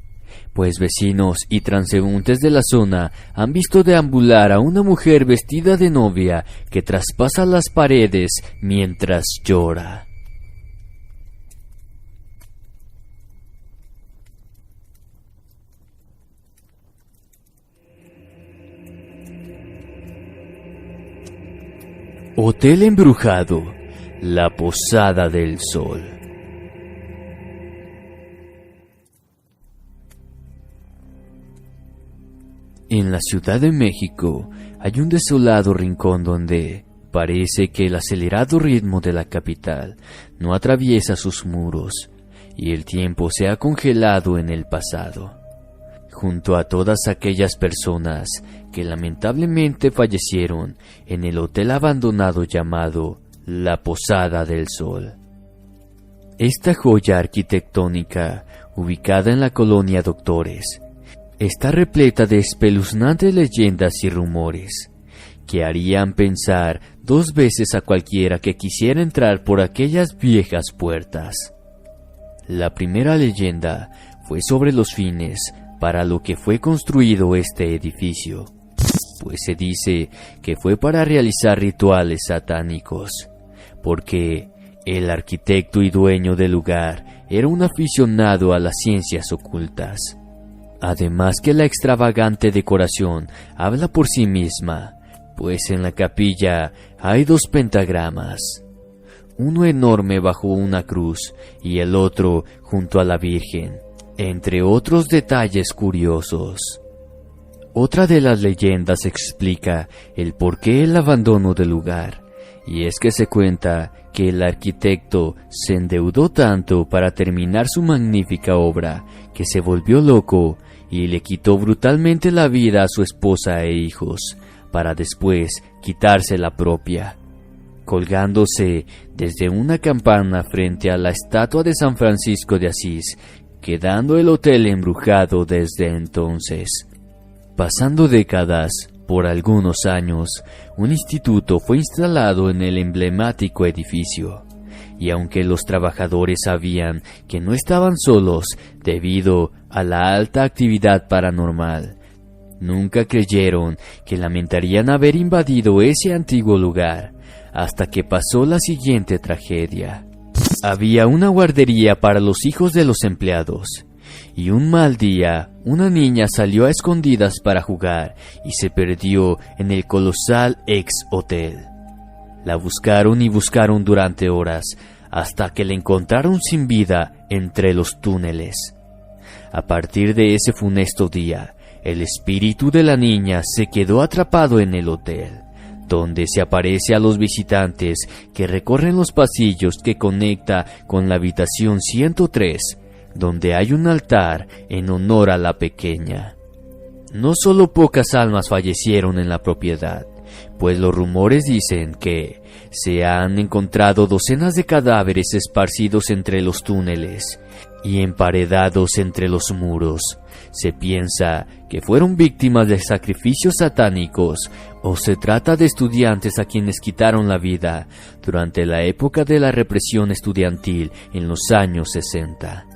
pues vecinos y transeúntes de la zona han visto deambular a una mujer vestida de novia que traspasa las paredes mientras llora. Hotel embrujado, la Posada del Sol. En la Ciudad de México hay un desolado rincón donde parece que el acelerado ritmo de la capital no atraviesa sus muros y el tiempo se ha congelado en el pasado, junto a todas aquellas personas que lamentablemente fallecieron en el hotel abandonado llamado La Posada del Sol. Esta joya arquitectónica, ubicada en la colonia Doctores, está repleta de espeluznantes leyendas y rumores que harían pensar dos veces a cualquiera que quisiera entrar por aquellas viejas puertas. La primera leyenda fue sobre los fines para lo que fue construido este edificio, pues se dice que fue para realizar rituales satánicos, porque el arquitecto y dueño del lugar era un aficionado a las ciencias ocultas. Además que la extravagante decoración habla por sí misma, pues en la capilla hay dos pentagramas, uno enorme bajo una cruz y el otro junto a la Virgen, entre otros detalles curiosos. Otra de las leyendas explica el porqué el abandono del lugar, y es que se cuenta que el arquitecto se endeudó tanto para terminar su magnífica obra que se volvió loco y le quitó brutalmente la vida a su esposa e hijos, para después quitarse la propia, colgándose desde una campana frente a la estatua de San Francisco de Asís, quedando el hotel embrujado desde entonces. Pasando décadas, por algunos años, un instituto fue instalado en el emblemático edificio. Y aunque los trabajadores sabían que no estaban solos debido a la alta actividad paranormal, nunca creyeron que lamentarían haber invadido ese antiguo lugar, hasta que pasó la siguiente tragedia. Había una guardería para los hijos de los empleados, y un mal día, una niña salió a escondidas para jugar y se perdió en el colosal ex-hotel. La buscaron y buscaron durante horas, hasta que la encontraron sin vida entre los túneles. A partir de ese funesto día, el espíritu de la niña se quedó atrapado en el hotel, donde se aparece a los visitantes que recorren los pasillos que conecta con la habitación 103, donde hay un altar en honor a la pequeña. No solo pocas almas fallecieron en la propiedad, pues los rumores dicen que se han encontrado docenas de cadáveres esparcidos entre los túneles y emparedados entre los muros. Se piensa que fueron víctimas de sacrificios satánicos o se trata de estudiantes a quienes quitaron la vida durante la época de la represión estudiantil en los años 60.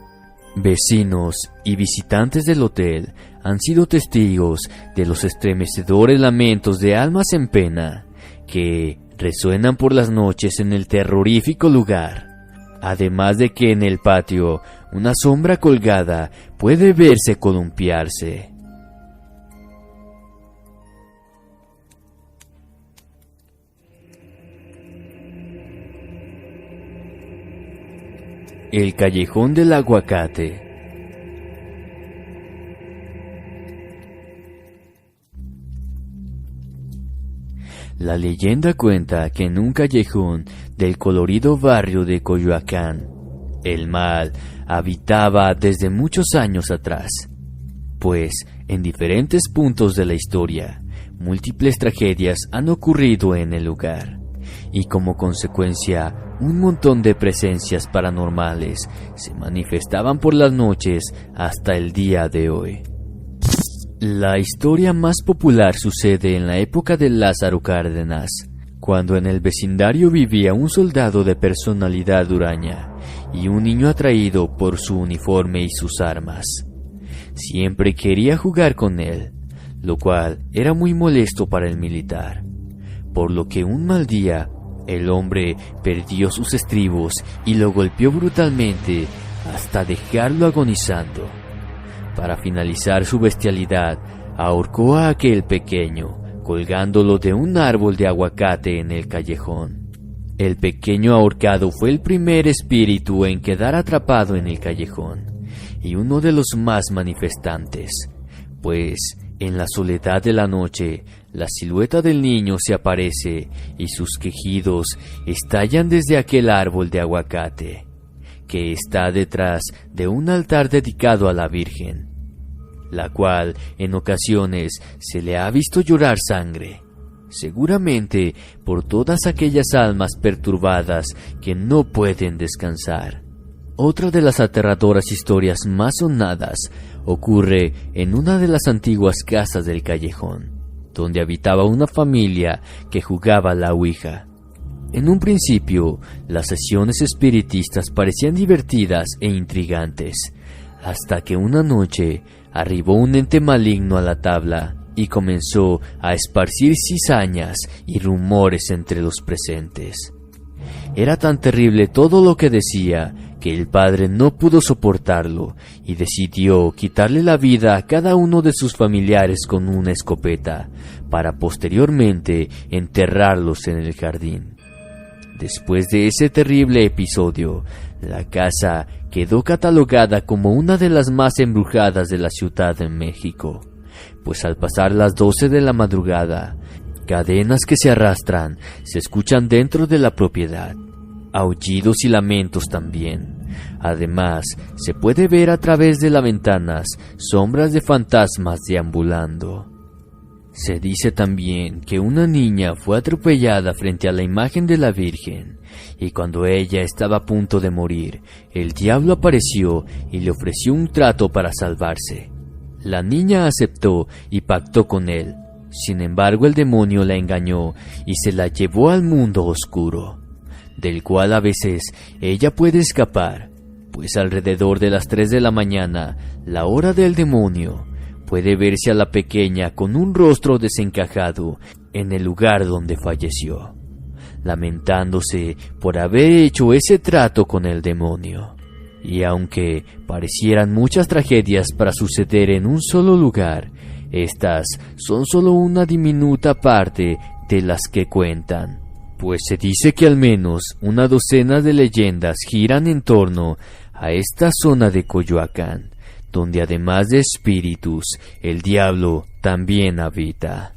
Vecinos y visitantes del hotel han sido testigos de los estremecedores lamentos de almas en pena que resuenan por las noches en el terrorífico lugar. Además de que en el patio una sombra colgada puede verse columpiarse. El callejón del aguacate. La leyenda cuenta que en un callejón del colorido barrio de Coyoacán, el mal habitaba desde muchos años atrás, pues en diferentes puntos de la historia, múltiples tragedias han ocurrido en el lugar, y como consecuencia, un montón de presencias paranormales se manifestaban por las noches hasta el día de hoy. La historia más popular sucede en la época de Lázaro Cárdenas, cuando en el vecindario vivía un soldado de personalidad huraña y un niño atraído por su uniforme y sus armas. Siempre quería jugar con él, lo cual era muy molesto para el militar, por lo que un mal día el hombre perdió sus estribos y lo golpeó brutalmente hasta dejarlo agonizando. Para finalizar su bestialidad, ahorcó a aquel pequeño, colgándolo de un árbol de aguacate en el callejón. El pequeño ahorcado fue el primer espíritu en quedar atrapado en el callejón, y uno de los más manifestantes, pues en la soledad de la noche, la silueta del niño se aparece y sus quejidos estallan desde aquel árbol de aguacate, que está detrás de un altar dedicado a la Virgen, la cual en ocasiones se le ha visto llorar sangre, seguramente por todas aquellas almas perturbadas que no pueden descansar. Otra de las aterradoras historias más sonadas ocurre en una de las antiguas casas del callejón, donde habitaba una familia que jugaba a la Ouija. En un principio, las sesiones espiritistas parecían divertidas e intrigantes, hasta que una noche arribó un ente maligno a la tabla y comenzó a esparcir cizañas y rumores entre los presentes. Era tan terrible todo lo que decía que el padre no pudo soportarlo y decidió quitarle la vida a cada uno de sus familiares con una escopeta, para posteriormente enterrarlos en el jardín. Después de ese terrible episodio, la casa quedó catalogada como una de las más embrujadas de la Ciudad de México, pues al pasar las 12 de la madrugada, cadenas que se arrastran se escuchan dentro de la propiedad, aullidos y lamentos también. Además, se puede ver a través de las ventanas sombras de fantasmas deambulando. Se dice también que una niña fue atropellada frente a la imagen de la Virgen, y cuando ella estaba a punto de morir, el diablo apareció y le ofreció un trato para salvarse. La niña aceptó y pactó con él. Sin embargo, el demonio la engañó y se la llevó al mundo oscuro, del cual a veces ella puede escapar, pues alrededor de las 3 de la mañana, la hora del demonio, puede verse a la pequeña con un rostro desencajado en el lugar donde falleció, lamentándose por haber hecho ese trato con el demonio. Y aunque parecieran muchas tragedias para suceder en un solo lugar, estas son solo una diminuta parte de las que cuentan, pues se dice que al menos una docena de leyendas giran en torno a esta zona de Coyoacán, donde además de espíritus, el diablo también habita.